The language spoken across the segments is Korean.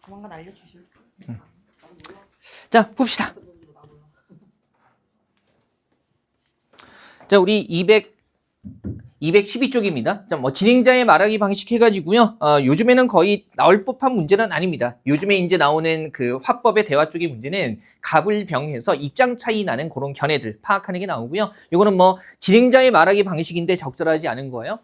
조만간 알려주실. 자, 봅시다. 자, 우리 212쪽입니다. 자, 뭐 진행자의 말하기 방식 해가지고요. 요즘에는 거의 나올 법한 문제는 아닙니다. 요즘에 이제 나오는 그 화법의 대화 쪽의 문제는 갑을 병해서 입장 차이 나는 그런 견해들 파악하는 게 나오고요. 요거는 뭐 진행자의 말하기 방식인데 적절하지 않은 거예요.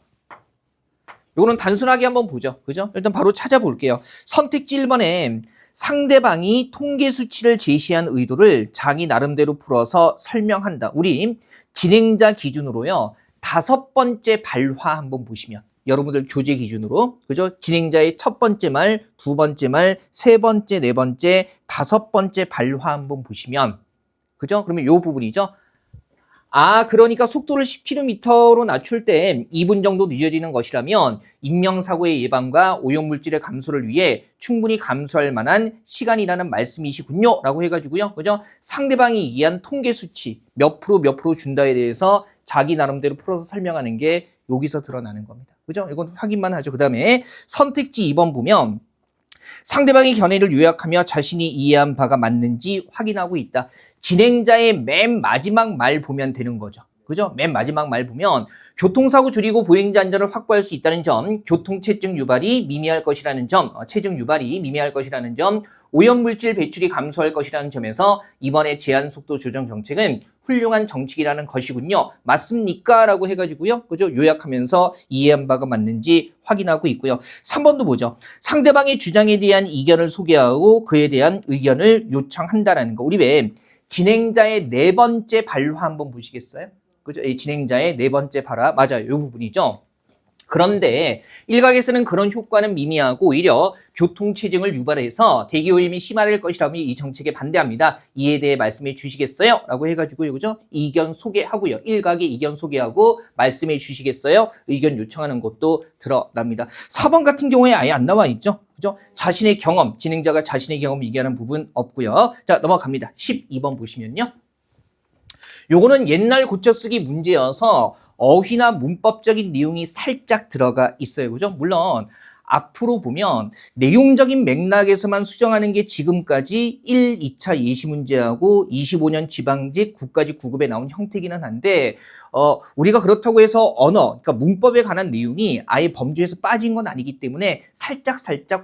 요거는 단순하게 한번 보죠. 그죠? 일단 바로 찾아볼게요. 선택지 1번에 상대방이 통계 수치를 제시한 의도를 자기 나름대로 풀어서 설명한다. 우리 진행자 기준으로요. 5번째 발화 한번 보시면 여러분들 교재 기준으로 그죠? 진행자의 첫 번째 말, 두 번째 말, 세 번째, 네 번째, 5번째 발화 한번 보시면 그죠? 그러면 요 부분이죠. 그러니까 속도를 10km로 낮출 때 2분 정도 늦어지는 것이라면 인명사고의 예방과 오염물질의 감소를 위해 충분히 감수할 만한 시간이라는 말씀이시군요. 라고 해가지고요. 그죠? 상대방이 얘기한 통계 수치 몇 프로 준다에 대해서 자기 나름대로 풀어서 설명하는 게 여기서 드러나는 겁니다. 그죠? 이건 확인만 하죠. 그 다음에 선택지 2번 보면 상대방의 견해를 요약하며 자신이 이해한 바가 맞는지 확인하고 있다. 진행자의 맨 마지막 말 보면 되는 거죠. 그죠? 맨 마지막 말 보면 교통사고 줄이고 보행자 안전을 확보할 수 있다는 점, 교통체증 유발이 미미할 것이라는 점, 체증 유발이 미미할 것이라는 점, 오염물질 배출이 감소할 것이라는 점에서 이번에 제한속도 조정 정책은 훌륭한 정책이라는 것이군요. 맞습니까? 라고 해가지고요. 그죠? 요약하면서 이해한 바가 맞는지 확인하고 있고요. 3번도 보죠. 상대방의 주장에 대한 이견을 소개하고 그에 대한 의견을 요청한다라는 거. 우리 왜 진행자의 네 번째 발화 한번 보시겠어요? 그죠? 이 진행자의 네 번째 발화. 맞아요. 이 부분이죠. 그런데 일각에서는 그런 효과는 미미하고 오히려 교통체증을 유발해서 대기오염이 심할 것이라며 이 정책에 반대합니다. 이에 대해 말씀해 주시겠어요? 라고 해가지고 그죠? 의견 소개하고요. 일각의 의견 소개하고 말씀해 주시겠어요? 의견 요청하는 것도 드러납니다. 4번 같은 경우에 아예 안 나와 있죠? 그죠? 자신의 경험, 진행자가 자신의 경험 얘기하는 부분 없고요. 자, 넘어갑니다. 12번 보시면요. 요거는 옛날 고쳐쓰기 문제여서 어휘나 문법적인 내용이 살짝 들어가 있어요. 그죠? 물론 앞으로 보면 내용적인 맥락에서만 수정하는 게 지금까지 1, 2차 예시 문제하고 25년 지방직 국가직 9급에 나온 형태이기는 한데 우리가 그렇다고 해서 언어, 그러니까 문법에 관한 내용이 아예 범주에서 빠진 건 아니기 때문에 살짝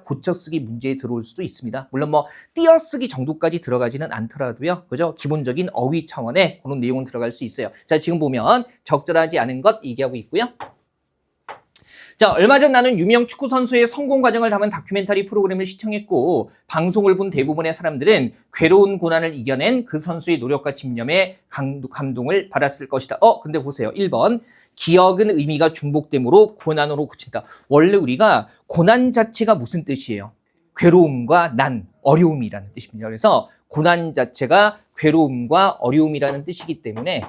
고쳐쓰기 문제에 들어올 수도 있습니다. 물론 뭐 띄어쓰기 정도까지 들어가지는 않더라도요. 그죠? 기본적인 어휘 차원의 그런 내용은 들어갈 수 있어요. 자, 지금 보면 적절하지 않은 것 얘기하고 있고요. 자, 얼마 전 나는 유명 축구 선수의 성공 과정을 담은 다큐멘터리 프로그램을 시청했고 방송을 본 대부분의 사람들은 괴로운 고난을 이겨낸 그 선수의 노력과 집념에 감동을 받았을 것이다. 근데 보세요. 1번. 기억은 의미가 중복되므로 고난으로 고친다. 원래 우리가 고난 자체가 무슨 뜻이에요? 괴로움과 난, 어려움이라는 뜻입니다. 그래서 고난 자체가 괴로움과 어려움이라는 뜻이기 때문에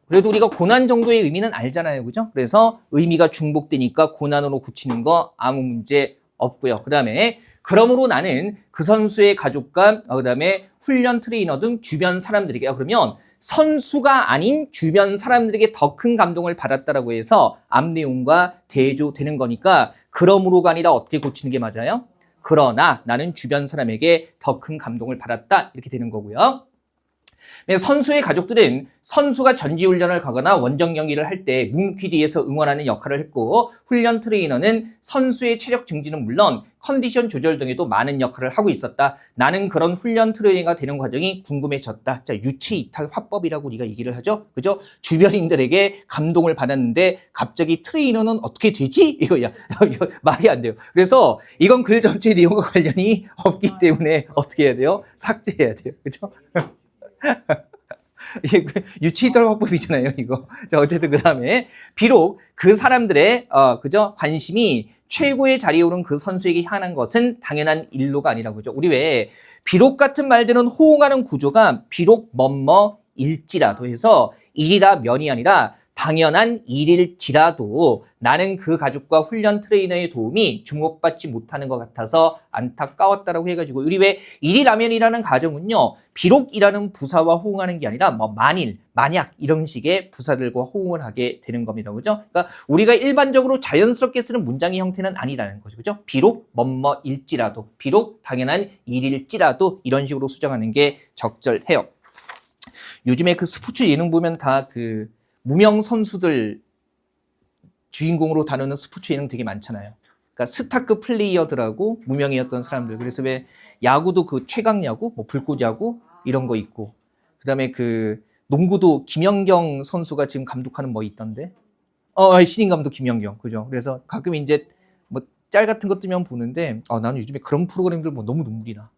그래도 우리가 고난 정도의 의미는 알잖아요. 그죠? 그래서 의미가 중복되니까 고난으로 고치는 거 아무 문제 없고요. 그 다음에 그러므로 나는 그 선수의 가족과 그 다음에 훈련 트레이너 등 주변 사람들에게 그러면 선수가 아닌 주변 사람들에게 더 큰 감동을 받았다라고 해서 앞 내용과 대조되는 거니까 그러므로가 아니라 어떻게 고치는 게 맞아요? 그러나 나는 주변 사람에게 더 큰 감동을 받았다. 이렇게 되는 거고요. 선수의 가족들은 선수가 전지훈련을 가거나 원정 경기를 할 때 뭉키 뒤에서 응원하는 역할을 했고 훈련 트레이너는 선수의 체력 증진은 물론 컨디션 조절 등에도 많은 역할을 하고 있었다. 나는 그런 훈련 트레이너가 되는 과정이 궁금해졌다. 자, 유체 이탈 화법이라고 우리가 얘기를 하죠. 그죠? 주변인들에게 감동을 받았는데 갑자기 트레이너는 어떻게 되지? 이거 말이 안 돼요. 그래서 이건 글 전체 내용과 관련이 없기 때문에 어떻게 해야 돼요? 삭제해야 돼요. 그죠? 유치이탈 화법이잖아요, 이거. 자, 어쨌든 그 다음에 비록 그 사람들의 그죠? 관심이 최고의 자리에 오른 그 선수에게 향한 것은 당연한 일로가 아니라고 그죠? 우리 왜 비록 같은 말들은 호응하는 구조가 비록 뭐뭐일지라도 해서 일이다 면이 아니라 당연한 일일지라도 나는 그 가족과 훈련 트레이너의 도움이 주목받지 못하는 것 같아서 안타까웠다라고 해가지고 우리 왜 일이라면이라는 가정은요 비록이라는 부사와 호응하는 게 아니라 뭐 만일, 만약 이런 식의 부사들과 호응을 하게 되는 겁니다. 그죠? 그러니까 우리가 일반적으로 자연스럽게 쓰는 문장의 형태는 아니라는 거죠. 그죠? 비록 뭐뭐일지라도, 비록 당연한 일일지라도 이런 식으로 수정하는 게 적절해요. 요즘에 그 스포츠 예능 보면 다 그 무명 선수들 주인공으로 다루는 스포츠 예능 되게 많잖아요. 그러니까 스타급 플레이어들하고 무명이었던 사람들. 그래서 왜 야구도 그 최강 야구, 뭐 불꽃 야구 이런 거 있고, 그다음에 그 농구도 김연경 선수가 지금 감독하는 뭐 있던데. 신인 감독 김연경, 그죠? 그래서 가끔 이제 뭐 짤 같은 것 뜨면 보는데, 나는 요즘에 그런 프로그램들 뭐 너무 눈물이 나.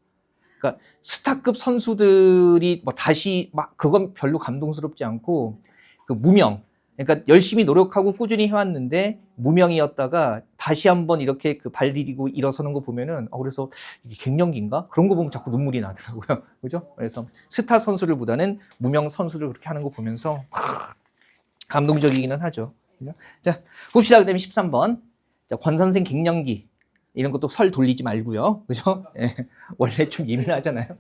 그러니까 스타급 선수들이 뭐 다시 막 그건 별로 감동스럽지 않고 그 무명, 그러니까 열심히 노력하고 꾸준히 해왔는데 무명이었다가 다시 한번 이렇게 그 발 디디고 일어서는 거 보면은 그래서 이게 갱년기인가 그런 거 보면 자꾸 눈물이 나더라고요. 그죠? 그래서 스타 선수들보다는 무명 선수들 그렇게 하는 거 보면서 감동적이기는 하죠. 그죠? 자, 봅시다. 그다음에 13번. 자, 권 선생 갱년기. 이런 것도 설 돌리지 말고요. 그죠? 예. 원래 좀 예민하잖아요.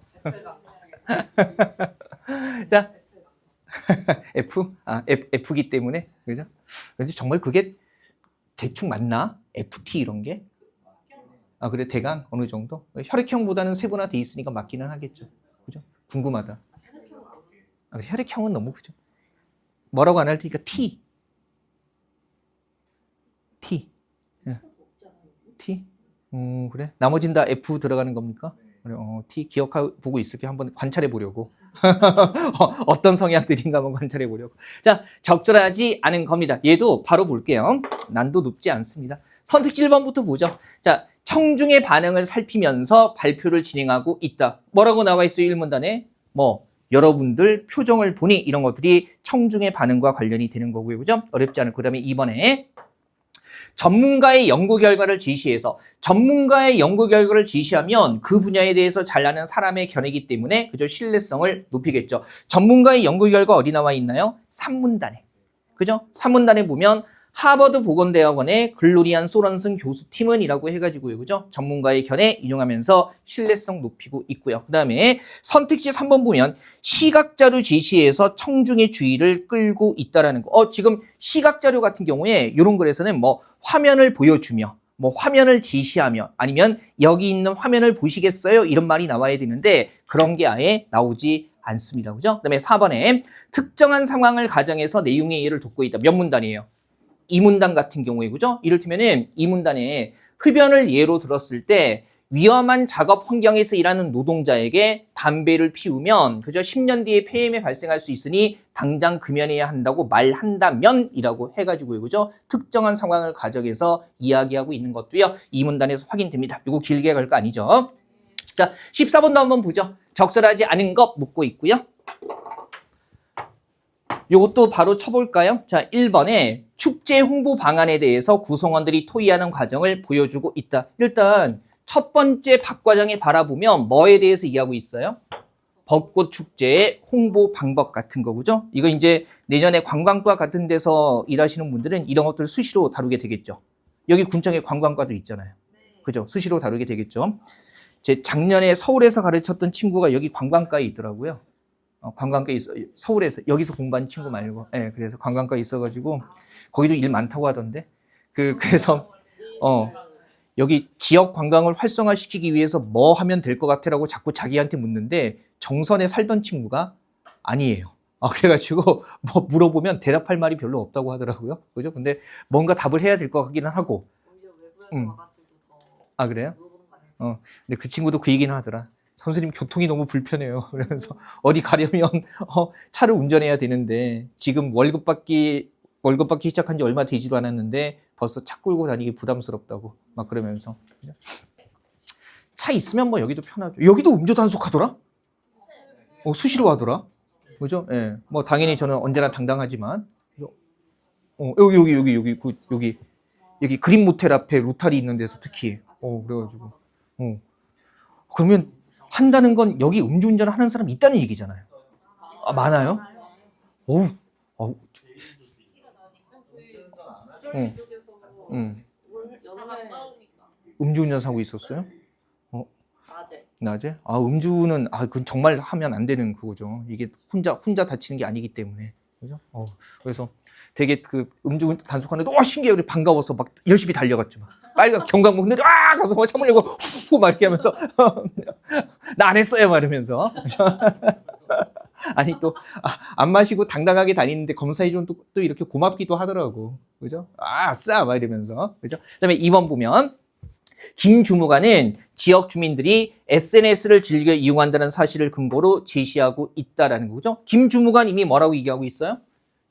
자, F기 때문에. 그죠? 근데 정말 그게 대충 맞나? FT 이런 게? 그래, 대강 어느 정도? 혈액형보다는 세분화돼 있으니까 맞기는 하겠죠. 그죠? 궁금하다. 혈액형은 너무 그죠? 뭐라고 안 할 테니까 T. T? 그래? 나머진 다 F 들어가는 겁니까? 그래, T 기억하고 있을게. 한번 관찰해 보려고. 어떤 성향들인가 한번 관찰해 보려고. 자, 적절하지 않은 겁니다. 얘도 바로 볼게요. 난도 높지 않습니다. 선택지 1번부터 보죠. 자, 청중의 반응을 살피면서 발표를 진행하고 있다. 뭐라고 나와 있어요? 1문단에? 여러분들 표정을 보니 이런 것들이 청중의 반응과 관련이 되는 거고요. 그죠? 어렵지 않을. 그 다음에 2번에 전문가의 연구 결과를 제시해서 전문가의 연구 결과를 제시하면 그 분야에 대해서 잘 아는 사람의 견해이기 때문에 그죠? 신뢰성을 높이겠죠. 전문가의 연구 결과 어디 나와 있나요? 3문단에. 그죠? 3문단에 보면 하버드 보건대학원의 글로리안 소런슨 교수팀은 이라고 해가지고요. 그죠? 전문가의 견해 인용하면서 신뢰성 높이고 있고요. 그 다음에 선택지 3번 보면 시각자료 제시해서 청중의 주의를 끌고 있다라는 거. 지금 시각자료 같은 경우에 이런 글에서는 화면을 보여주며 화면을 제시하며 아니면 여기 있는 화면을 보시겠어요? 이런 말이 나와야 되는데 그런 게 아예 나오지 않습니다. 그죠? 그 다음에 4번에 특정한 상황을 가정해서 내용의 이해를 돕고 있다. 몇 문단이에요? 2문단 같은 경우에 그죠? 이를테면은 2문단에 흡연을 예로 들었을 때 위험한 작업 환경에서 일하는 노동자에게 담배를 피우면 그죠? 10년 뒤에 폐렴이 발생할 수 있으니 당장 금연해야 한다고 말한다면이라고 해가지고요. 그죠? 특정한 상황을 가정해서 이야기하고 있는 것도요. 2문단에서 확인됩니다. 이거 길게 갈 거 아니죠? 자, 14번도 한번 보죠. 적절하지 않은 것 묻고 있고요. 이것도 바로 쳐볼까요? 자, 1번에 축제 홍보 방안에 대해서 구성원들이 토의하는 과정을 보여주고 있다. 일단 첫 번째 박 과장이 바라보면 뭐에 대해서 이해하고 있어요? 벚꽃 축제의 홍보 방법 같은 거, 그죠? 이거 이제 내년에 관광과 같은 데서 일하시는 분들은 이런 것들 수시로 다루게 되겠죠. 여기 군청에 관광과도 있잖아요. 그죠? 수시로 다루게 되겠죠. 제 작년에 서울에서 가르쳤던 친구가 여기 관광과에 있더라고요. 관광과에 있어, 서울에서, 여기서 공부한 친구 말고. 네, 그래서 관광과에 있어가지고, 거기도 일 많다고 하던데. 그래서, 여기 지역 관광을 활성화시키기 위해서 뭐 하면 될 것 같아라고 자꾸 자기한테 묻는데, 정선에 살던 친구가 아니에요. 그래가지고, 물어보면 대답할 말이 별로 없다고 하더라고요. 그죠? 근데 뭔가 답을 해야 될 것 같기는 하고. 그래요? 근데 그 친구도 그 얘기는 하더라. 선생님 교통이 너무 불편해요. 그러면서 어디 가려면 차를 운전해야 되는데 지금 월급 받기 시작한 지 얼마 되지도 않았는데 벌써 차 끌고 다니기 부담스럽다고 막 그러면서. 차 있으면 여기도 편하죠. 여기도 음주 단속하더라? 수시로 하더라. 그죠? 예. 당연히 저는 언제나 당당하지만 여기 그린 모텔 앞에 로타리 있는 데서 특히 그래가지고 그러면 한다는 건 여기 음주운전 하는 사람 있다는 얘기잖아요. 많아요? 응. 쪽에서 응. 연애 음주운전 사고 있었어요? 낮에. 낮에? 아, 음주는, 그건 정말 하면 안 되는 그거죠. 이게 혼자 다치는 게 아니기 때문에. 그죠? 그래서 되게 그 음주 단속하는데, 신기해. 우리 반가워서 막 열심히 달려갔죠. 막. 빨간 경광등 근데, 가서 막 참으려고, 후, 막 이렇게 하면서, 나 안 했어요. 막 이러면서. 아니, 또, 안 마시고 당당하게 다니는데 검사해주면 또 이렇게 고맙기도 하더라고. 그죠? 아싸! 막 이러면서. 그죠? 그 다음에 2번 보면, 김 주무관은 지역 주민들이 SNS를 즐겨 이용한다는 사실을 근거로 제시하고 있다라는 거죠. 김 주무관 이미 뭐라고 얘기하고 있어요?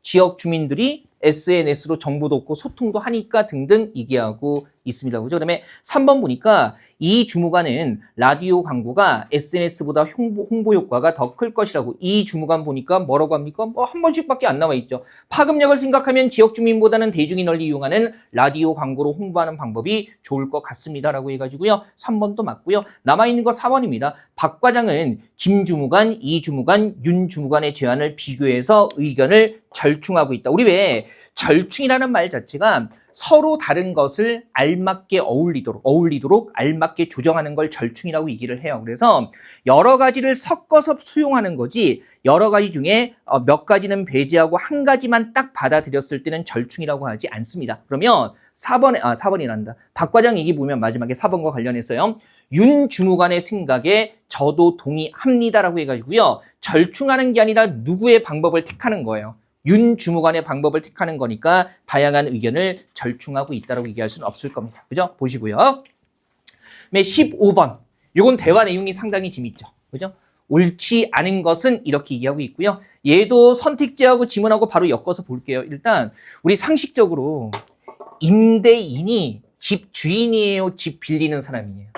지역 주민들이 SNS로 정보도 얻고 소통도 하니까 등등 얘기하고 있습니다. 그죠? 그다음에 3번 보니까 이 주무관은 라디오 광고가 SNS보다 홍보 효과가 더 클 것이라고. 이 주무관 보니까 뭐라고 합니까? 한 번씩밖에 안 나와 있죠. 파급력을 생각하면 지역 주민보다는 대중이 널리 이용하는 라디오 광고로 홍보하는 방법이 좋을 것 같습니다라고 해가지고요. 3번도 맞고요. 남아있는 거 4번입니다. 박 과장은 김 주무관, 이 주무관, 윤 주무관의 제안을 비교해서 의견을 절충하고 있다. 우리 왜 절충이라는 말 자체가 서로 다른 것을 알맞게 어울리도록 알맞게 조정하는 걸 절충이라고 얘기를 해요. 그래서 여러 가지를 섞어서 수용하는 거지 여러 가지 중에 몇 가지는 배제하고 한 가지만 딱 받아들였을 때는 절충이라고 하지 않습니다. 그러면 4번이란다. 박 과장 얘기 보면 마지막에 4번과 관련해서요. 윤 주무관의 생각에 저도 동의합니다라고 해가지고요. 절충하는 게 아니라 누구의 방법을 택하는 거예요. 윤 주무관의 방법을 택하는 거니까 다양한 의견을 절충하고 있다고 얘기할 수는 없을 겁니다. 그죠? 보시고요. 15번. 이건 대화 내용이 상당히 재밌죠. 그죠? 옳지 않은 것은 이렇게 얘기하고 있고요. 얘도 선택지하고 지문하고 바로 엮어서 볼게요. 일단 우리 상식적으로 임대인이 집 주인이에요? 집 빌리는 사람이에요?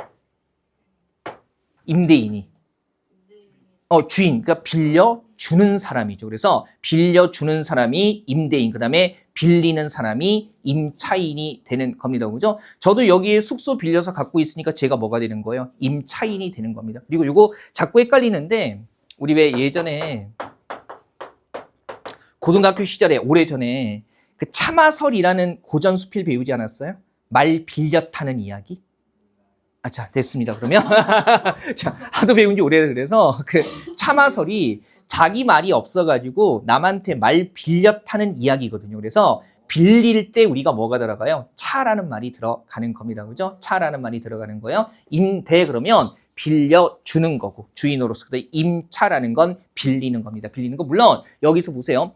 임대인이. 주인, 그러니까 빌려주는 사람이죠. 그래서 빌려주는 사람이 임대인, 그 다음에 빌리는 사람이 임차인이 되는 겁니다. 그죠? 저도 여기에 숙소 빌려서 갖고 있으니까 제가 뭐가 되는 거예요? 임차인이 되는 겁니다. 그리고 이거 자꾸 헷갈리는데, 우리 왜 예전에 고등학교 시절에 오래전에 그 참아설이라는 고전 수필 배우지 않았어요? 말 빌려 타는 이야기? 자, 됐습니다. 그러면. 자, 하도 배운 지 오래돼서 그래서 그 참아설이 자기 말이 없어가지고 남한테 말 빌려 타는 이야기거든요. 그래서 빌릴 때 우리가 뭐가 들어가요? 차라는 말이 들어가는 겁니다. 그죠? 차라는 말이 들어가는 거예요. 임대 그러면 빌려주는 거고 주인으로서. 임차라는 건 빌리는 겁니다. 빌리는 거. 물론 여기서 보세요.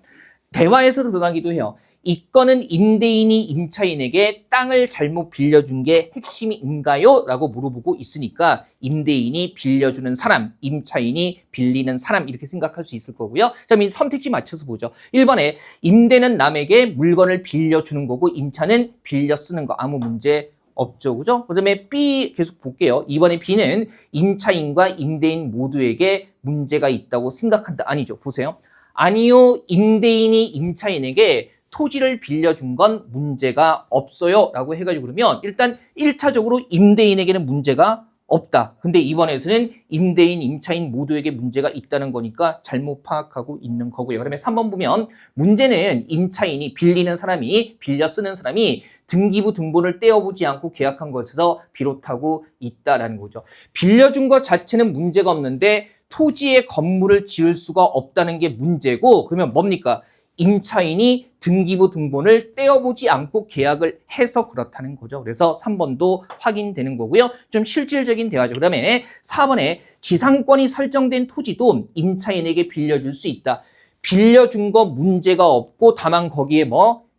대화에서 드러나기도 해요. 이 건은 임대인이 임차인에게 땅을 잘못 빌려준 게 핵심인가요? 라고 물어보고 있으니까 임대인이 빌려주는 사람, 임차인이 빌리는 사람 이렇게 생각할 수 있을 거고요. 자, 선택지 맞춰서 보죠. 1번에 임대는 남에게 물건을 빌려주는 거고 임차는 빌려 쓰는 거 아무 문제 없죠. 그죠? 그 다음에 B 계속 볼게요. 2번에 B는 임차인과 임대인 모두에게 문제가 있다고 생각한다. 아니죠. 보세요. 아니요. 임대인이 임차인에게 토지를 빌려준 건 문제가 없어요. 라고 해가지고 그러면 일단 1차적으로 임대인에게는 문제가 없다. 근데 이번에서는 임대인, 임차인 모두에게 문제가 있다는 거니까 잘못 파악하고 있는 거고요. 그러면 3번 보면 문제는 임차인이 빌리는 사람이 빌려 쓰는 사람이 등기부 등본을 떼어보지 않고 계약한 것에서 비롯하고 있다라는 거죠. 빌려준 것 자체는 문제가 없는데 토지에 건물을 지을 수가 없다는 게 문제고 그러면 뭡니까? 임차인이 등기부 등본을 떼어보지 않고 계약을 해서 그렇다는 거죠. 그래서 3번도 확인되는 거고요. 좀 실질적인 대화죠. 그 다음에 4번에 지상권이 설정된 토지도 임차인에게 빌려줄 수 있다. 빌려준 거 문제가 없고 다만 거기에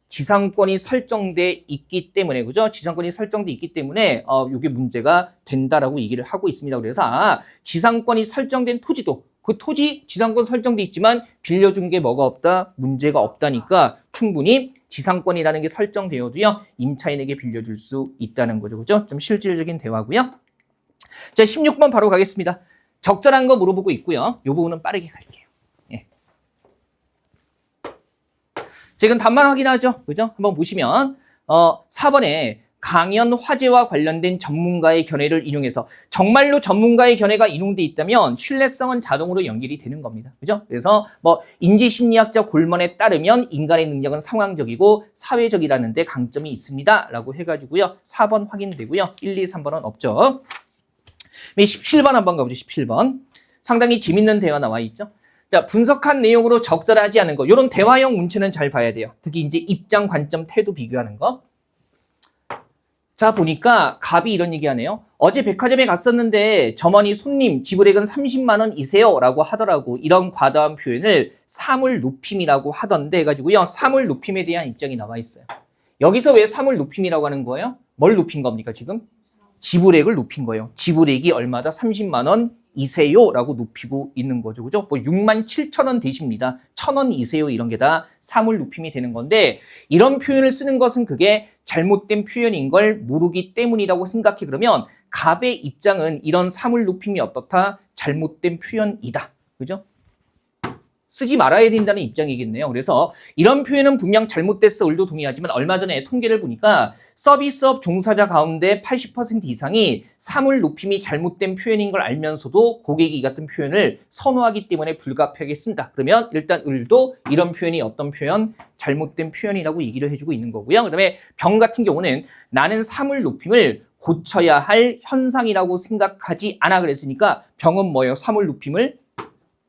지상권이 설정돼 있기 때문에 그죠? 지상권이 설정돼 있기 때문에 이게 문제가 된다라고 얘기를 하고 있습니다. 그래서 지상권이 설정된 토지도 그 토지 지상권 설정돼 있지만 빌려준 게 뭐가 없다? 문제가 없다니까 충분히 지상권이라는 게 설정되어도요. 임차인에게 빌려줄 수 있다는 거죠. 그죠? 좀 실질적인 대화고요. 자, 16번 바로 가겠습니다. 적절한 거 물어보고 있고요. 이 부분은 빠르게 갈게요. 예. 지금 답만 확인하죠. 그죠? 한번 보시면 4번에 강연 화제와 관련된 전문가의 견해를 인용해서 정말로 전문가의 견해가 인용돼 있다면 신뢰성은 자동으로 연결이 되는 겁니다. 그죠? 그래서 뭐 인지심리학자 골먼에 따르면 인간의 능력은 상황적이고 사회적이라는 데 강점이 있습니다. 라고 해가지고요. 4번 확인되고요. 1, 2, 3번은 없죠. 17번 한번 가보죠. 17번. 상당히 재밌는 대화 나와 있죠. 자, 분석한 내용으로 적절하지 않은 거. 이런 대화형 문체는 잘 봐야 돼요. 특히 이제 입장, 관점, 태도 비교하는 거. 자, 보니까 갑이 이런 얘기 하네요. 어제 백화점에 갔었는데 점원이 손님 지불액은 30만 원이세요 라고 하더라고. 이런 과도한 표현을 사물 높임이라고 하던데 해가지고요. 사물 높임에 대한 입장이 나와 있어요. 여기서 왜 사물 높임이라고 하는 거예요? 뭘 높인 겁니까 지금? 지불액을 높인 거예요. 지불액이 얼마다? 30만 원이세요 라고 높이고 있는 거죠. 그죠? 뭐 6만 7천 원 되십니다. 1,000원이세요 이런 게 다 사물 높임이 되는 건데 이런 표현을 쓰는 것은 그게 잘못된 표현인 걸 모르기 때문이라고 생각해. 그러면 갑의 입장은 이런 사물 높임이 어떻다? 잘못된 표현이다. 그죠? 쓰지 말아야 된다는 입장이겠네요. 그래서 이런 표현은 분명 잘못됐어 을도 동의하지만 얼마 전에 통계를 보니까 서비스업 종사자 가운데 80% 이상이 사물 높임이 잘못된 표현인 걸 알면서도 고객이 이 같은 표현을 선호하기 때문에 불가피하게 쓴다. 그러면 일단 을도 이런 표현이 어떤 표현? 잘못된 표현이라고 얘기를 해주고 있는 거고요. 그다음에 병 같은 경우는 나는 사물 높임을 고쳐야 할 현상이라고 생각하지 않아 그랬으니까 병은 뭐예요? 사물 높임을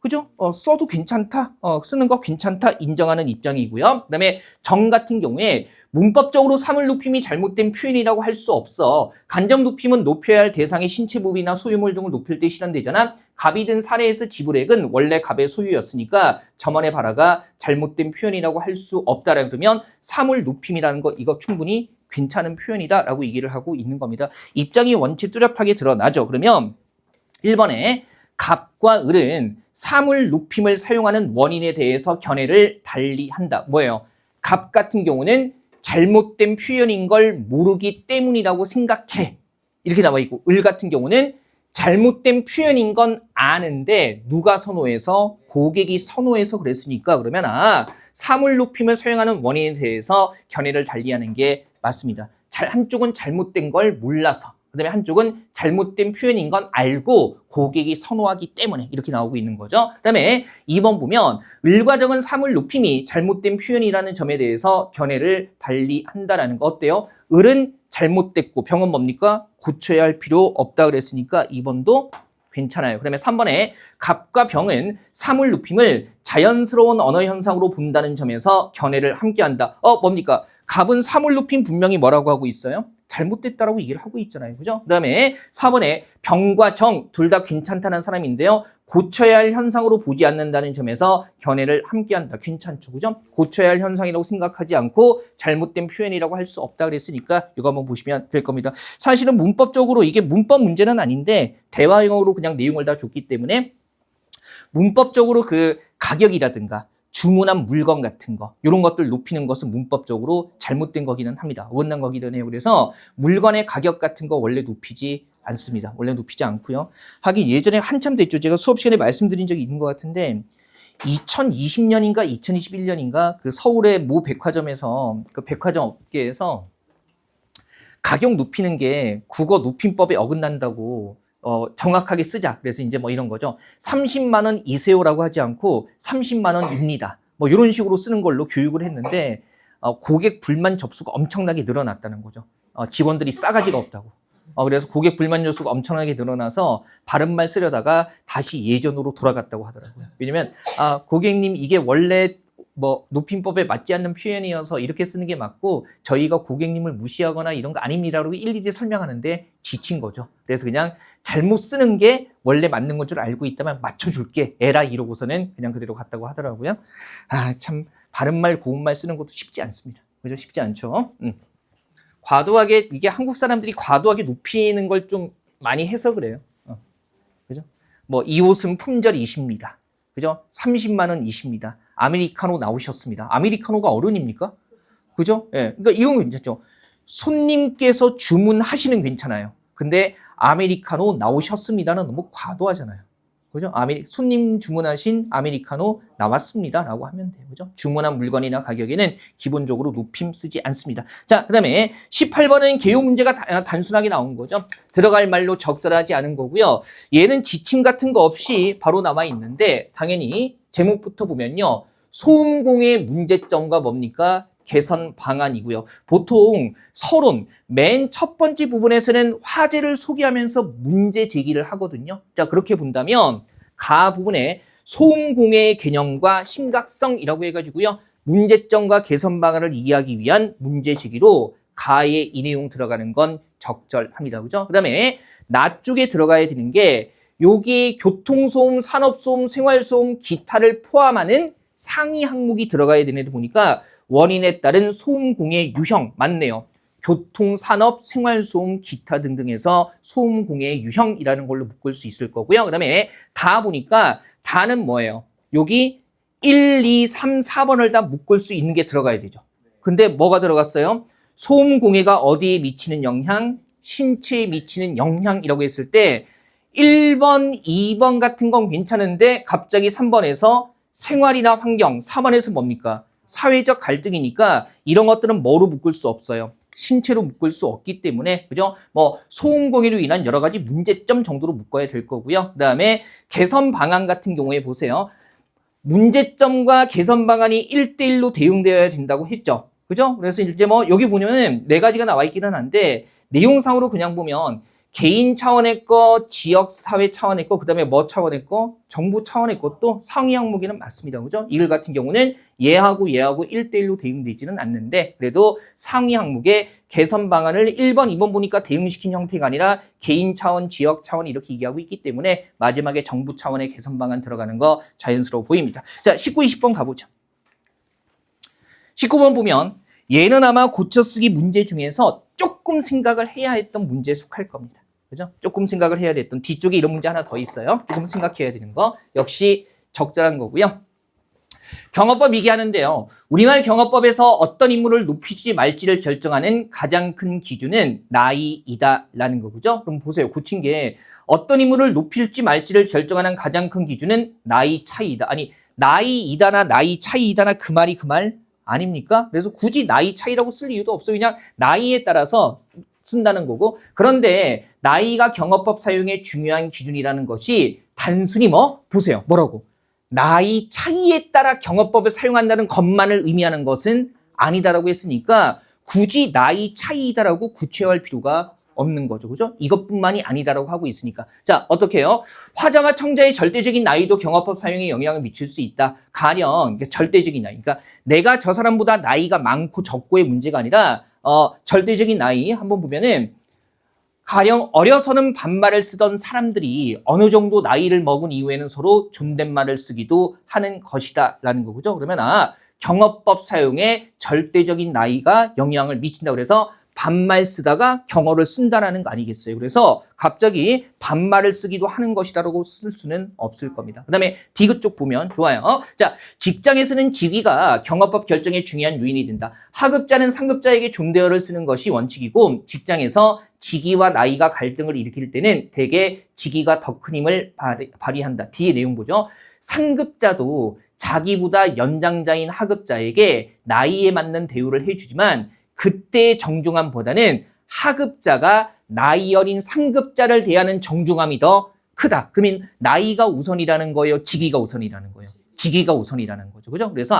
그죠? 써도 괜찮다. 쓰는 거 괜찮다. 인정하는 입장이고요. 그다음에 정 같은 경우에 문법적으로 사물 높임이 잘못된 표현이라고 할 수 없어. 간접 높임은 높여야 할 대상의 신체 부위나 소유물 등을 높일 때 실현되잖아. 갑이 든 사례에서 지불액은 원래 갑의 소유였으니까 점원의 발화가 잘못된 표현이라고 할 수 없다라 그러면 사물 높임이라는 거 이거 충분히 괜찮은 표현이다라고 얘기를 하고 있는 겁니다. 입장이 원체 뚜렷하게 드러나죠. 그러면 1번에 갑과 을은 사물 높임을 사용하는 원인에 대해서 견해를 달리한다. 뭐예요? 갑 같은 경우는 잘못된 표현인 걸 모르기 때문이라고 생각해. 이렇게 나와 있고 을 같은 경우는 잘못된 표현인 건 아는데 누가 선호해서? 고객이 선호해서 그랬으니까 그러면 사물 높임을 사용하는 원인에 대해서 견해를 달리하는 게 맞습니다. 한쪽은 잘못된 걸 몰라서 그다음에 한쪽은 잘못된 표현인 건 알고 고객이 선호하기 때문에 이렇게 나오고 있는 거죠. 그다음에 2번 보면 을과 정은 사물 높임이 잘못된 표현이라는 점에 대해서 견해를 달리한다라는 거 어때요? 을은 잘못됐고 병은 뭡니까? 고쳐야 할 필요 없다 그랬으니까 2번도 괜찮아요. 그다음에 3번에 갑과 병은 사물 높임을 자연스러운 언어 현상으로 본다는 점에서 견해를 함께한다. 뭡니까? 갑은 사물 높임 분명히 뭐라고 하고 있어요? 잘못됐다라고 얘기를 하고 있잖아요. 그죠? 그 다음에 4번에 병과 정 둘 다 괜찮다는 사람인데요. 고쳐야 할 현상으로 보지 않는다는 점에서 견해를 함께한다. 괜찮죠. 그죠? 고쳐야 할 현상이라고 생각하지 않고 잘못된 표현이라고 할 수 없다 그랬으니까 이거 한번 보시면 될 겁니다. 사실은 문법적으로 이게 문법 문제는 아닌데 대화형으로 그냥 내용을 다 줬기 때문에 문법적으로 그 가격이라든가 주문한 물건 같은 거 이런 것들 높이는 것은 문법적으로 잘못된 거기는 합니다. 어긋난 거기는 해요. 그래서 물건의 가격 같은 거 원래 높이지 않습니다. 원래 높이지 않고요. 하긴 예전에 한참 됐죠. 제가 수업 시간에 말씀드린 적이 있는 것 같은데 2020년인가 2021년인가 그 서울의 모 백화점에서 그 백화점 업계에서 가격 높이는 게 국어 높임법에 어긋난다고 정확하게 쓰자. 그래서 이제 뭐 이런 거죠. 30만 원이세요라고 하지 않고 30만 원입니다. 뭐 이런 식으로 쓰는 걸로 교육을 했는데 고객 불만 접수가 엄청나게 늘어났다는 거죠. 직원들이 싸가지가 없다고. 그래서 고객 불만 접수가 엄청나게 늘어나서 바른말 쓰려다가 다시 예전으로 돌아갔다고 하더라고요. 왜냐면 고객님 이게 원래 뭐 높임법에 맞지 않는 표현이어서 이렇게 쓰는 게 맞고 저희가 고객님을 무시하거나 이런 거 아닙니다라고 일일이 설명하는데 지친 거죠. 그래서 그냥 잘못 쓰는 게 원래 맞는 건 줄 알고 있다면 맞춰줄게 에라 이러고서는 그냥 그대로 갔다고 하더라고요. 참 바른말 고운말 쓰는 것도 쉽지 않습니다. 그죠? 쉽지 않죠. 과도하게 이게 한국 사람들이 과도하게 높이는 걸 좀 많이 해서 그래요. 그죠? 뭐 이 옷은 품절이십니다. 그죠? 30만 원이십니다. 아메리카노 나오셨습니다. 아메리카노가 어른입니까? 그죠? 예. 그러니까 이런 거 괜찮죠. 손님께서 주문하시는 괜찮아요. 근데 아메리카노 나오셨습니다는 너무 과도하잖아요. 그죠? 손님 주문하신 아메리카노 나왔습니다. 라고 하면 돼요. 그죠? 주문한 물건이나 가격에는 기본적으로 높임 쓰지 않습니다. 자, 그 다음에 18번은 개요 문제가 단순하게 나온 거죠. 들어갈 말로 적절하지 않은 거고요. 얘는 지침 같은 거 없이 바로 나와 있는데 당연히 제목부터 보면요. 소음공의 문제점과 뭡니까? 개선 방안이고요. 보통 서론 맨 첫 번째 부분에서는 화제를 소개하면서 문제 제기를 하거든요. 자, 그렇게 본다면 가 부분에 소음공해의 개념과 심각성이라고 해가지고요. 문제점과 개선 방안을 이해하기 위한 문제 제기로 가에 이 내용 들어가는 건 적절합니다. 그죠? 그 다음에 나 쪽에 들어가야 되는 게 여기 교통소음, 산업소음, 생활소음, 기타를 포함하는 상위 항목이 들어가야 되는데 보니까 원인에 따른 소음공해 유형 맞네요. 교통, 산업, 생활소음, 기타 등등에서 소음공해 유형이라는 걸로 묶을 수 있을 거고요. 그 다음에 다 보니까 다는 뭐예요? 여기 1, 2, 3, 4번을 다 묶을 수 있는 게 들어가야 되죠. 근데 뭐가 들어갔어요? 소음공해가 어디에 미치는 영향? 신체에 미치는 영향이라고 했을 때 1번, 2번 같은 건 괜찮은데 갑자기 3번에서 생활이나 환경, 4번에서 뭡니까? 사회적 갈등이니까 이런 것들은 뭐로 묶을 수 없어요. 신체로 묶을 수 없기 때문에 그죠? 뭐 소음공해로 인한 여러 가지 문제점 정도로 묶어야 될 거고요. 그다음에 개선 방안 같은 경우에 보세요. 문제점과 개선 방안이 1대1로 대응되어야 된다고 했죠. 그죠? 그래서 이제 뭐 여기 보면은 네 가지가 나와 있기는 한데 내용상으로 그냥 보면 개인 차원의 거, 지역 사회 차원의 거, 그다음에 뭐 차원의 거, 정부 차원의 것도 상위 항목에는 맞습니다. 그죠? 이글 같은 경우는 얘하고 1대1로 대응되지는 않는데 그래도 상위 항목에 개선 방안을 1번, 2번 보니까 대응시킨 형태가 아니라 개인 차원, 지역 차원 이렇게 얘기하고 있기 때문에 마지막에 정부 차원의 개선 방안 들어가는 거 자연스러워 보입니다. 자, 19, 20번 가보죠. 19번 보면 얘는 아마 고쳐쓰기 문제 중에서 조금 생각을 해야 했던 문제에 속할 겁니다. 그죠? 조금 생각을 해야 됐던 뒤쪽에 이런 문제 하나 더 있어요. 조금 생각해야 되는 거 역시 적절한 거고요. 경어법 얘기하는데요. 우리말 경어법에서 어떤 인물을 높이지 말지를 결정하는 가장 큰 기준은 나이이다라는 거죠. 그럼 보세요. 고친 게 어떤 인물을 높일지 말지를 결정하는 가장 큰 기준은 나이 차이이다. 아니 나이이다나 나이 차이이다나 그 말이 그 말 아닙니까? 그래서 굳이 나이 차이라고 쓸 이유도 없어요. 그냥 나이에 따라서 쓴다는 거고 그런데 나이가 경어법 사용의 중요한 기준이라는 것이 단순히 보세요. 뭐라고? 나이 차이에 따라 경어법을 사용한다는 것만을 의미하는 것은 아니다라고 했으니까 굳이 나이 차이다라고 구체화할 필요가 없는 거죠. 그죠? 이것뿐만이 아니다라고 하고 있으니까. 자, 어떻게 해요? 화자와 청자의 절대적인 나이도 경어법 사용에 영향을 미칠 수 있다. 가령 절대적인 나이. 그러니까 내가 저 사람보다 나이가 많고 적고의 문제가 아니라 절대적인 나이 한번 보면은 가령 어려서는 반말을 쓰던 사람들이 어느 정도 나이를 먹은 이후에는 서로 존댓말을 쓰기도 하는 것이다 라는 거죠. 그러면 경어법 사용에 절대적인 나이가 영향을 미친다 그래서 반말 쓰다가 경어를 쓴다라는 거 아니겠어요. 그래서 갑자기 반말을 쓰기도 하는 것이다라고 쓸 수는 없을 겁니다. 그 다음에 디귿 쪽 보면 좋아요. 자, 직장에서는 직위가 경어법 결정에 중요한 요인이 된다. 하급자는 상급자에게 존대어를 쓰는 것이 원칙이고 직장에서 직위와 나이가 갈등을 일으킬 때는 대개 직위가 더 큰 힘을 발휘한다. 뒤에 내용 보죠. 상급자도 자기보다 연장자인 하급자에게 나이에 맞는 대우를 해주지만 그때의 정중함보다는 하급자가 나이 어린 상급자를 대하는 정중함이 더 크다. 그러면 나이가 우선이라는 거예요? 직위가 우선이라는 거예요? 직위가 우선이라는 거죠. 그죠? 그래서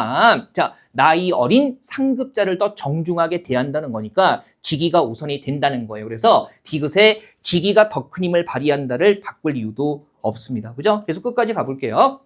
자, 나이 어린 상급자를 더 정중하게 대한다는 거니까 직위가 우선이 된다는 거예요. 그래서 디귿에 직위가 더 큰 힘을 발휘한다를 바꿀 이유도 없습니다. 그죠? 계속 끝까지 가볼게요.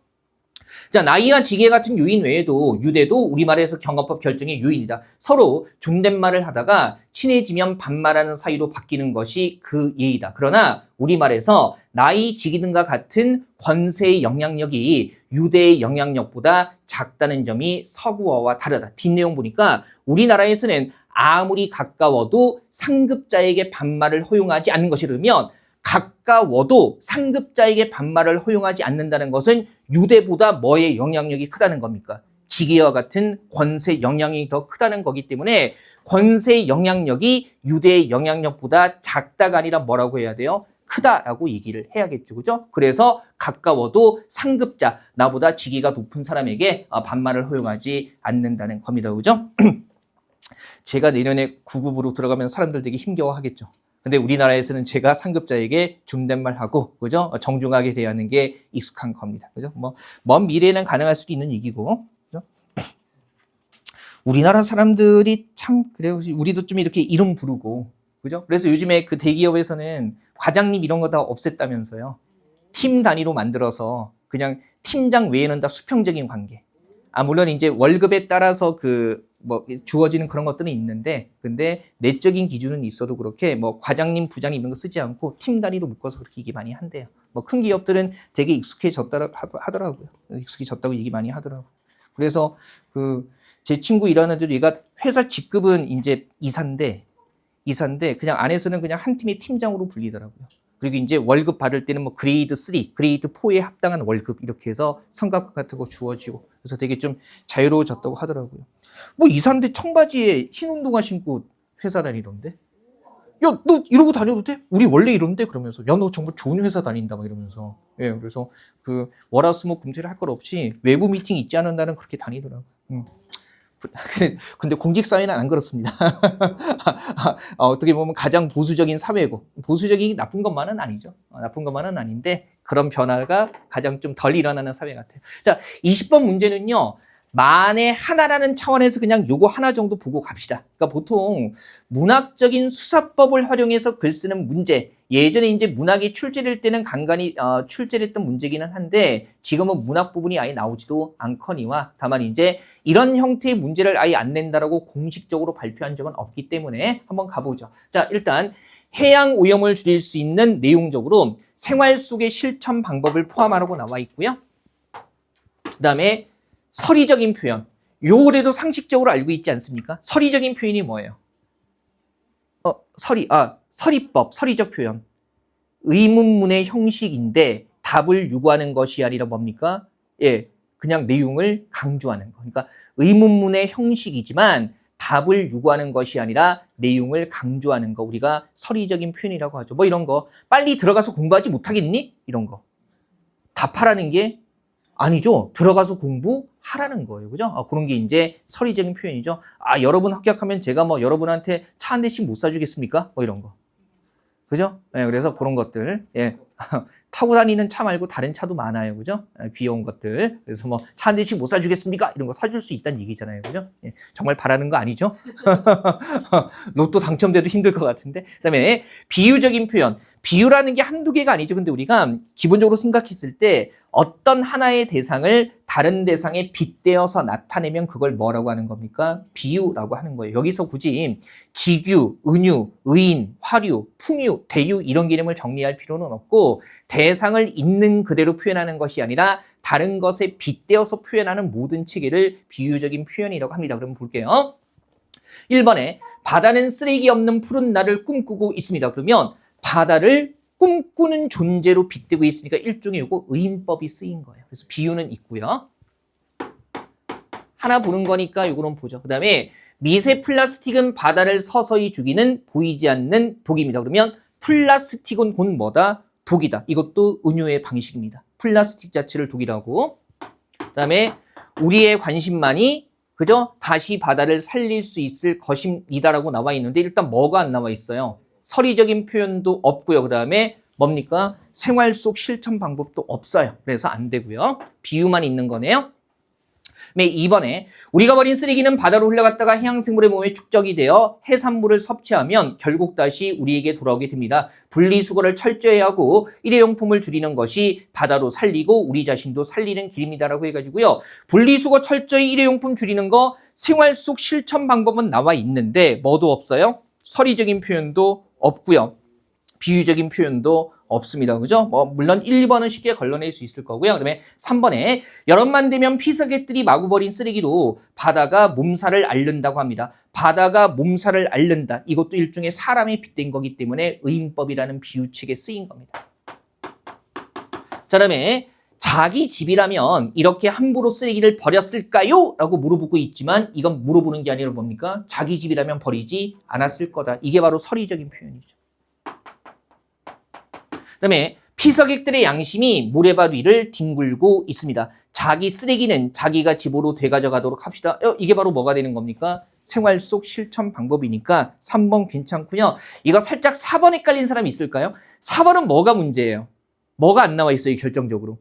자, 나이와 직위 같은 요인 외에도 유대도 우리말에서 경어법 결정의 요인이다. 서로 존댓말을 하다가 친해지면 반말하는 사이로 바뀌는 것이 그 예이다. 그러나 우리말에서 나이, 직위 등과 같은 권세의 영향력이 유대의 영향력보다 작다는 점이 서구어와 다르다. 뒷내용 보니까 우리나라에서는 아무리 가까워도 상급자에게 반말을 허용하지 않는 것이라면 가까워도 상급자에게 반말을 허용하지 않는다는 것은 유대보다 뭐의 영향력이 크다는 겁니까? 직위와 같은 권세 영향이 더 크다는 거기 때문에 권세 영향력이 유대의 영향력보다 작다가 아니라 뭐라고 해야 돼요? 크다라고 얘기를 해야겠죠. 그죠? 그래서 가까워도 상급자, 나보다 직위가 높은 사람에게 반말을 허용하지 않는다는 겁니다. 그죠? 제가 내년에 9급으로 들어가면 사람들 되게 힘겨워하겠죠. 근데 우리나라에서는 제가 상급자에게 존댓말하고, 그죠? 정중하게 대하는 게 익숙한 겁니다. 그죠? 뭐, 먼 미래에는 가능할 수도 있는 얘기고, 그죠? 우리나라 사람들이 참, 그래요. 우리도 좀 이렇게 이름 부르고, 그죠? 그래서 요즘에 그 대기업에서는 과장님 이런 거 다 없앴다면서요. 팀 단위로 만들어서 그냥 팀장 외에는 다 수평적인 관계. 물론 이제 월급에 따라서 주어지는 그런 것들은 있는데, 근데 내적인 기준은 있어도 그렇게 뭐 과장님, 부장님 이런 거 쓰지 않고 팀 단위로 묶어서 그렇게 얘기 많이 한대요. 뭐 큰 기업들은 되게 익숙해졌다 하더라고요. 익숙해졌다고 얘기 많이 하더라고요. 그래서 제 친구 일하는 데도 얘가 회사 직급은 이제 이사인데 그냥 안에서는 그냥 한 팀의 팀장으로 불리더라고요. 그리고 이제 월급 받을 때는 뭐 그레이드 3, 그레이드 4에 합당한 월급 이렇게 해서 성과급 같은 거 주어지고 그래서 되게 좀 자유로워졌다고 하더라고요. 뭐 이사인데 청바지에 흰 운동화 신고 회사 다니던데? 야, 너 이러고 다녀도 돼? 우리 원래 이런데? 그러면서 야, 너 정말 좋은 회사 다닌다 막 이러면서 예, 그래서 월화수목 금토일 할 것 없이 외부 미팅 있지 않은 날은 그렇게 다니더라고요. 근데 공직사회는 안 그렇습니다. 어떻게 보면 가장 보수적인 사회고, 보수적인 나쁜 것만은 아니죠. 나쁜 것만은 아닌데, 그런 변화가 가장 좀 덜 일어나는 사회 같아요. 자, 20번 문제는요, 만에 하나라는 차원에서 그냥 요거 하나 정도 보고 갑시다. 그러니까 보통 문학적인 수사법을 활용해서 글 쓰는 문제, 예전에 이제 문학이 출제될 때는 간간히 출제됐던 문제기는 한데 지금은 문학 부분이 아예 나오지도 않거니와 다만 이제 이런 형태의 문제를 아예 안 낸다라고 공식적으로 발표한 적은 없기 때문에 한번 가보죠. 자, 일단 해양 오염을 줄일 수 있는 내용적으로 생활 속의 실천 방법을 포함하라고 나와 있고요. 그 다음에 서리적인 표현. 요거라도 상식적으로 알고 있지 않습니까? 서리적인 표현이 뭐예요? 서리법, 서리적 표현. 의문문의 형식인데 답을 요구하는 것이 아니라 뭡니까? 예, 그냥 내용을 강조하는 거. 그러니까 의문문의 형식이지만 답을 요구하는 것이 아니라 내용을 강조하는 거. 우리가 서리적인 표현이라고 하죠. 뭐 이런 거. 빨리 들어가서 공부하지 못하겠니? 이런 거. 답하라는 게 아니죠. 들어가서 공부하라는 거예요. 그죠? 그런 게 이제 서리적인 표현이죠. 여러분 합격하면 제가 뭐 여러분한테 차 한 대씩 못 사주겠습니까? 뭐 이런 거. 그죠? 예, 그래서 그런 것들. 예. 타고 다니는 차 말고 다른 차도 많아요. 그죠? 귀여운 것들. 그래서 뭐 차 한 대씩 못 사주겠습니까? 이런 거 사줄 수 있다는 얘기잖아요. 그죠? 예, 정말 바라는 거 아니죠? 로또 당첨돼도 힘들 것 같은데. 그 다음에 비유적인 표현. 비유라는 게 한두 개가 아니죠. 근데 우리가 기본적으로 생각했을 때 어떤 하나의 대상을 다른 대상에 빗대어서 나타내면 그걸 뭐라고 하는 겁니까? 비유라고 하는 거예요. 여기서 굳이 직유, 은유, 의인, 화류, 풍유, 대유 이런 개념을 정리할 필요는 없고 대상을 있는 그대로 표현하는 것이 아니라 다른 것에 빗대어서 표현하는 모든 체계를 비유적인 표현이라고 합니다. 그럼 볼게요. 1번에 바다는 쓰레기 없는 푸른 날을 꿈꾸고 있습니다. 그러면 바다를 꿈꾸는 존재로 빗대고 있으니까 일종의 요거 의인법이 쓰인 거예요. 그래서 비유는 있고요. 하나 보는 거니까 요거는 보죠. 그 다음에 미세 플라스틱은 바다를 서서히 죽이는 보이지 않는 독입니다. 그러면 플라스틱은 곧 뭐다? 독이다. 이것도 은유의 방식입니다. 플라스틱 자체를 독이라고. 그 다음에 우리의 관심만이 그죠? 다시 바다를 살릴 수 있을 것입니다라고 나와 있는데 일단 뭐가 안 나와 있어요? 서리적인 표현도 없고요. 그 다음에 뭡니까? 생활 속 실천 방법도 없어요. 그래서 안 되고요. 비유만 있는 거네요. 2번에 우리가 버린 쓰레기는 바다로 흘러갔다가 해양생물의 몸에 축적이 되어 해산물을 섭취하면 결국 다시 우리에게 돌아오게 됩니다. 분리수거를 철저히 하고 일회용품을 줄이는 것이 바다로 살리고 우리 자신도 살리는 길입니다라고 해가지고요. 분리수거 철저히 일회용품 줄이는 거 생활 속 실천 방법은 나와 있는데 뭐도 없어요? 서리적인 표현도 없고요. 비유적인 표현도 없습니다. 그죠? 물론 1, 2번은 쉽게 걸러낼 수 있을 거고요. 그다음에 3번에 여름만 되면 피서객들이 마구 버린 쓰레기로 바다가 몸살을 앓는다고 합니다. 바다가 몸살을 앓는다. 이것도 일종의 사람에 빗댄 거기 때문에 의인법이라는 비유책에 쓰인 겁니다. 자, 그다음에 자기 집이라면 이렇게 함부로 쓰레기를 버렸을까요? 라고 물어보고 있지만 이건 물어보는 게 아니라 뭡니까? 자기 집이라면 버리지 않았을 거다. 이게 바로 서리적인 표현이죠. 그다음에 피서객들의 양심이 모래밭 위를 뒹굴고 있습니다. 자기 쓰레기는 자기가 집으로 되가져가도록 합시다. 이게 바로 뭐가 되는 겁니까? 생활 속 실천 방법이니까 3번 괜찮고요. 이거 살짝 4번 헷갈린 사람이 있을까요? 4번은 뭐가 문제예요? 뭐가 안 나와 있어요, 결정적으로?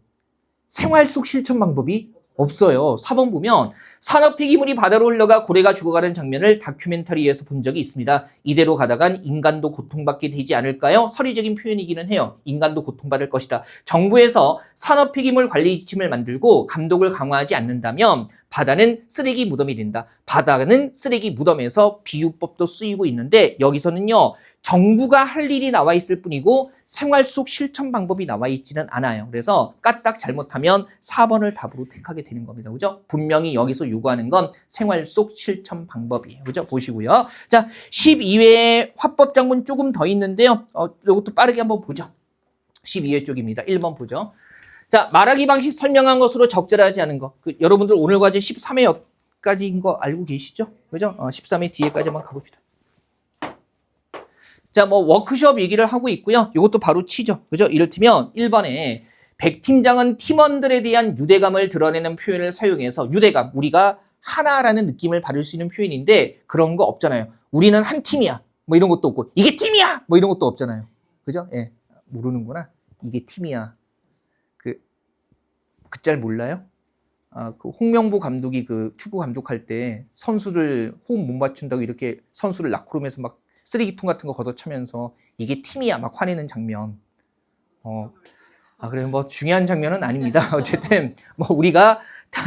생활 속 실천 방법이 없어요. 4번 보면 산업 폐기물이 바다로 흘러가 고래가 죽어가는 장면을 다큐멘터리에서 본 적이 있습니다. 이대로 가다간 인간도 고통받게 되지 않을까요? 서리적인 표현이기는 해요. 인간도 고통받을 것이다. 정부에서 산업 폐기물 관리 지침을 만들고 감독을 강화하지 않는다면 바다는 쓰레기 무덤이 된다. 바다는 쓰레기 무덤에서 비유법도 쓰이고 있는데 여기서는요. 정부가 할 일이 나와 있을 뿐이고 생활 속 실천 방법이 나와 있지는 않아요. 그래서 까딱 잘못하면 4번을 답으로 택하게 되는 겁니다. 그죠? 분명히 여기서 요구하는 건 생활 속 실천 방법이에요. 그죠? 보시고요. 자, 12회 화법 장문 조금 더 있는데요. 이것도 빠르게 한번 보죠. 12회 쪽입니다. 1번 보죠. 자, 말하기 방식 설명한 것으로 적절하지 않은 거. 여러분들 오늘 과제 13회까지인 거 알고 계시죠? 그죠? 13회 뒤에까지만 가봅시다. 자, 뭐 워크숍 얘기를 하고 있고요. 이것도 바로 치죠. 그죠? 이를테면 1번에 백 팀장은 팀원들에 대한 유대감을 드러내는 표현을 사용해서 유대감, 우리가 하나라는 느낌을 받을 수 있는 표현인데 그런 거 없잖아요. 우리는 한 팀이야. 뭐 이런 것도 없고 이게 팀이야. 뭐 이런 것도 없잖아요. 그죠? 예. 모르는구나. 이게 팀이야. 그 짤 몰라요? 그 홍명보 감독이 그 축구 감독할 때 선수를 호흡 못 맞춘다고 이렇게 선수를 라크룸에서 막 쓰레기통 같은 거 걷어차면서 이게 팀이야 막 화내는 장면. 그래 뭐 중요한 장면은 아닙니다. 어쨌든 뭐 우리가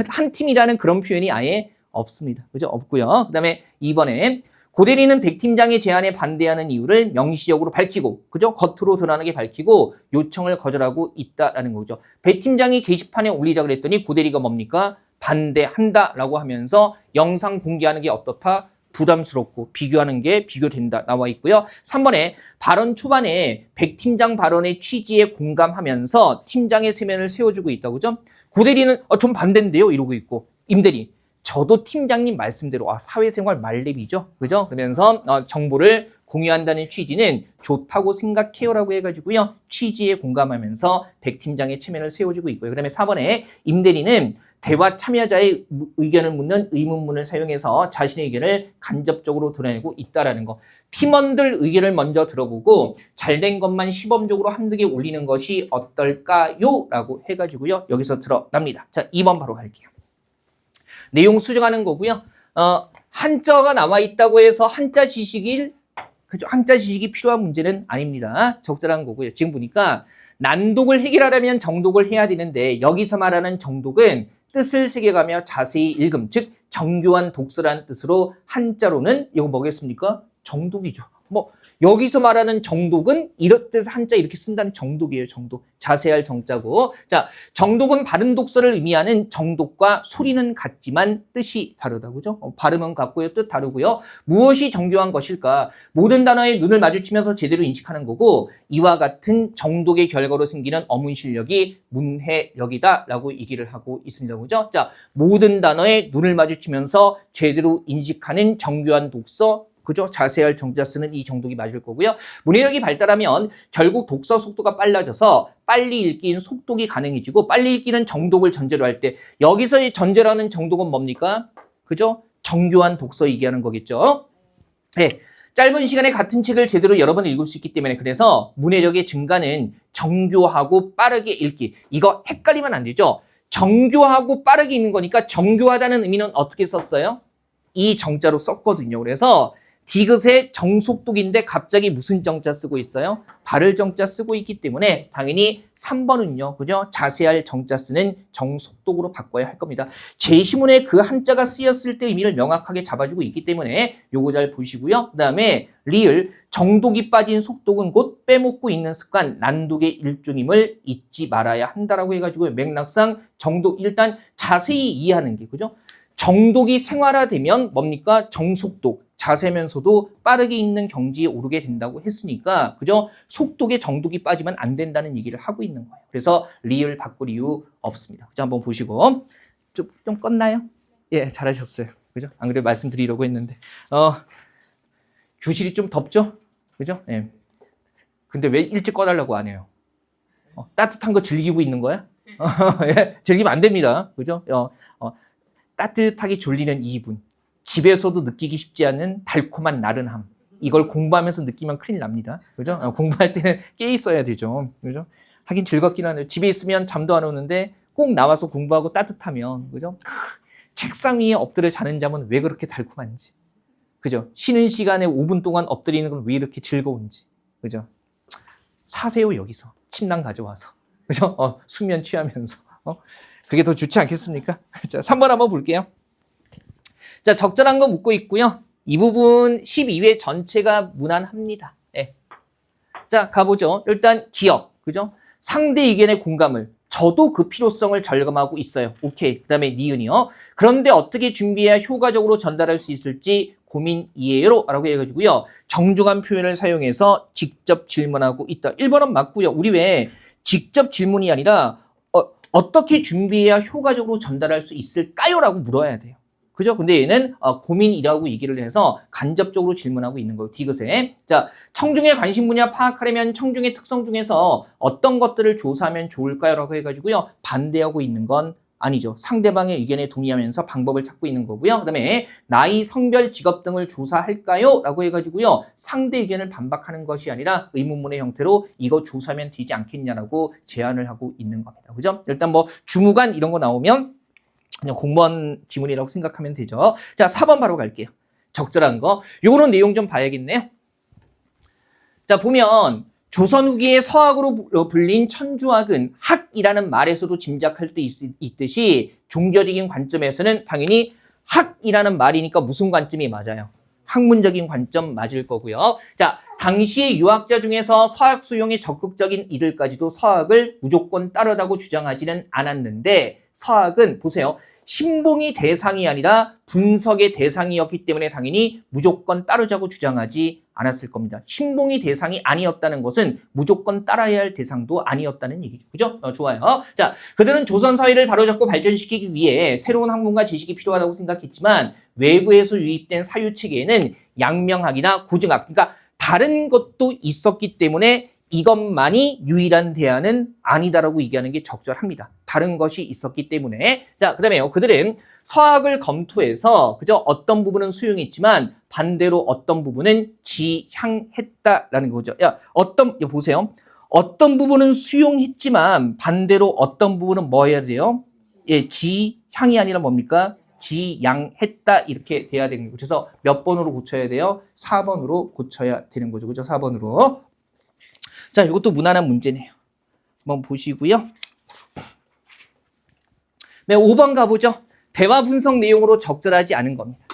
한 팀이라는 그런 표현이 아예 없습니다. 그죠? 없고요. 그다음에 2번에 고대리는 백 팀장의 제안에 반대하는 이유를 명시적으로 밝히고, 그죠? 겉으로 드러나게 밝히고 요청을 거절하고 있다라는 거죠. 백 팀장이 게시판에 올리자 그랬더니 고대리가 뭡니까? 반대한다라고 하면서 영상 공개하는 게 어떻다? 부담스럽고 비교하는 게 비교된다 나와 있고요. 3번에 발언 초반에 백 팀장 발언의 취지에 공감하면서 팀장의 세면을 세워주고 있다고 그죠? 고대리는 좀 반대인데요 이러고 있고 임대리 저도 팀장님 말씀대로 사회생활 말렙이죠. 그죠? 그러면서 정보를 공유한다는 취지는 좋다고 생각해요라고 해가지고요. 취지에 공감하면서 백 팀장의 체면을 세워주고 있고요. 그 다음에 4번에 임대리는 대화 참여자의 의견을 묻는 의문문을 사용해서 자신의 의견을 간접적으로 드러내고 있다라는 거. 팀원들 의견을 먼저 들어보고 잘된 것만 시범적으로 한두 개 올리는 것이 어떨까요? 라고 해가지고요. 여기서 드러납니다. 자, 2번 바로 갈게요. 내용 수정하는 거고요. 한자가 나와 있다고 해서 한자 지식이 필요한 문제는 아닙니다. 적절한 거고요. 지금 보니까 난독을 해결하려면 정독을 해야 되는데 여기서 말하는 정독은 뜻을 새겨가며 자세히 읽음, 즉 정교한 독서라는 뜻으로 한자로는 이거 뭐겠습니까? 정독이죠. 뭐 여기서 말하는 정독은 이렇듯 한자 이렇게 쓴다는 정독이에요. 정독. 자세할 정자고. 자, 정독은 바른 독서를 의미하는 정독과 소리는 같지만 뜻이 다르다. 그죠? 발음은 같고요. 뜻 다르고요. 무엇이 정교한 것일까? 모든 단어에 눈을 마주치면서 제대로 인식하는 거고 이와 같은 정독의 결과로 생기는 어문 실력이 문해력이다 라고 얘기를 하고 있습니다. 그죠? 자, 모든 단어에 눈을 마주치면서 제대로 인식하는 정교한 독서 그죠? 자세할 정자 쓰는 이 정독이 맞을 거고요. 문해력이 발달하면 결국 독서 속도가 빨라져서 빨리 읽기인 속독이 가능해지고 빨리 읽기는 정독을 전제로 할 때 여기서의 전제라는 정독은 뭡니까? 그죠? 정교한 독서 얘기하는 거겠죠. 네. 짧은 시간에 같은 책을 제대로 여러 번 읽을 수 있기 때문에 그래서 문해력의 증가는 정교하고 빠르게 읽기. 이거 헷갈리면 안 되죠. 정교하고 빠르게 읽는 거니까 정교하다는 의미는 어떻게 썼어요? 이 정자로 썼거든요. 그래서 디귿의 정속독인데 갑자기 무슨 정자 쓰고 있어요? 바를 정자 쓰고 있기 때문에 당연히 3번은요. 그죠? 자세할 정자 쓰는 정속독으로 바꿔야 할 겁니다. 제시문에 그 한자가 쓰였을 때 의미를 명확하게 잡아주고 있기 때문에 요거 잘 보시고요. 그 다음에 리을 정독이 빠진 속독은 곧 빼먹고 있는 습관 난독의 일종임을 잊지 말아야 한다라고 해가지고 맥락상 정독 일단 자세히 이해하는 게 그죠? 정독이 생활화되면 뭡니까? 정속독. 자세면서도 빠르게 읽는 경지에 오르게 된다고 했으니까 그죠? 속독에 정독이 빠지면 안 된다는 얘기를 하고 있는 거예요. 그래서 리을 바꿀 이유 없습니다. 그죠? 한번 보시고 좀 껐나요? 예, 잘하셨어요. 그죠? 안 그래도 말씀드리려고 했는데 교실이 좀 덥죠? 그죠? 예. 근데 왜 일찍 꺼달라고 안 해요? 따뜻한 거 즐기고 있는 거야? 예, 즐기면 안 됩니다. 그죠? 따뜻하게 졸리는 이분. 집에서도 느끼기 쉽지 않은 달콤한 나른함. 이걸 공부하면서 느끼면 큰일 납니다. 그죠? 공부할 때는 깨 있어야 되죠. 그죠? 하긴 즐겁긴 하네요. 집에 있으면 잠도 안 오는데 꼭 나와서 공부하고 따뜻하면, 그죠? 책상 위에 엎드려 자는 잠은 왜 그렇게 달콤한지. 그죠? 쉬는 시간에 5분 동안 엎드리는 건 왜 이렇게 즐거운지. 그죠? 사세요, 여기서. 침낭 가져와서. 그죠? 수면 취하면서. 그게 더 좋지 않겠습니까? 자, 3번 한번 볼게요. 자, 적절한 거 묻고 있고요. 이 부분 12회 전체가 무난합니다. 예. 자, 가보죠. 일단 기억. 그죠? 상대 의견의 공감을. 저도 그 필요성을 절감하고 있어요. 오케이. 그 다음에 니은이요. 그런데 어떻게 준비해야 효과적으로 전달할 수 있을지 고민이에요. 라고 해가지고요. 정중한 표현을 사용해서 직접 질문하고 있다. 1번은 맞고요. 우리 왜 직접 질문이 아니라 어떻게 준비해야 효과적으로 전달할 수 있을까요? 라고 물어야 돼요. 그죠? 근데 얘는 고민이라고 얘기를 해서 간접적으로 질문하고 있는 거예요. 디귿에. 자, 청중의 관심 분야 파악하려면 청중의 특성 중에서 어떤 것들을 조사하면 좋을까요? 라고 해가지고요. 반대하고 있는 건 아니죠. 상대방의 의견에 동의하면서 방법을 찾고 있는 거고요. 그 다음에 나이, 성별, 직업 등을 조사할까요? 라고 해가지고요. 상대 의견을 반박하는 것이 아니라 의문문의 형태로 이거 조사하면 되지 않겠냐라고 제안을 하고 있는 겁니다. 그죠? 일단 뭐 주무관 이런 거 나오면 그냥 공무원 지문이라고 생각하면 되죠. 자, 4번 바로 갈게요. 적절한 거. 요거는 내용 좀 봐야겠네요. 자, 보면 조선 후기의 서학으로 불린 천주학은 학이라는 말에서도 짐작할 수 있듯이 종교적인 관점에서는 당연히 학이라는 말이니까 무슨 관점이 맞아요? 학문적인 관점 맞을 거고요. 자, 당시의 유학자 중에서 서학 수용에 적극적인 이들까지도 서학을 무조건 따르다고 주장하지는 않았는데 서학은 보세요. 신봉이 대상이 아니라 분석의 대상이었기 때문에 당연히 무조건 따르자고 주장하지 않았을 겁니다. 신봉이 대상이 아니었다는 것은 무조건 따라야 할 대상도 아니었다는 얘기죠. 그죠? 좋아요. 자, 그들은 조선 사회를 바로잡고 발전시키기 위해 새로운 학문과 지식이 필요하다고 생각했지만 외부에서 유입된 사유체계에는 양명학이나 고증학, 그러니까 다른 것도 있었기 때문에 이것만이 유일한 대안은 아니다라고 얘기하는 게 적절합니다. 다른 것이 있었기 때문에. 자, 그다음에요. 그들은 서학을 검토해서 그저 어떤 부분은 수용했지만 반대로 어떤 부분은 지향했다라는 거죠. 보세요. 어떤 부분은 수용했지만 반대로 어떤 부분은 뭐 해야 돼요? 예, 지향이 아니라 뭡니까? 지양했다 이렇게 돼야 되는 거죠. 그래서 몇 번으로 고쳐야 돼요? 4번으로 고쳐야 되는 거죠. 그죠? 4번으로. 자, 이것도 무난한 문제네요. 한번 보시고요. 네, 5번 가보죠. 대화 분석 내용으로 적절하지 않은 겁니다.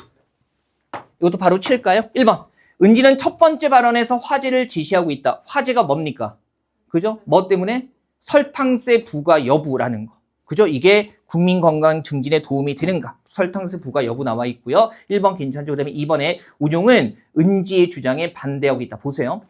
이것도 바로 칠까요? 1번. 은지는 첫 번째 발언에서 화제를 제시하고 있다. 화제가 뭡니까? 그죠? 뭐 때문에? 설탕세 부과 여부라는 거. 그죠? 이게 국민 건강 증진에 도움이 되는가? 설탕세 부과 여부 나와 있고요. 1번 괜찮죠? 그 다음에 2번에 운용은 은지의 주장에 반대하고 있다. 보세요.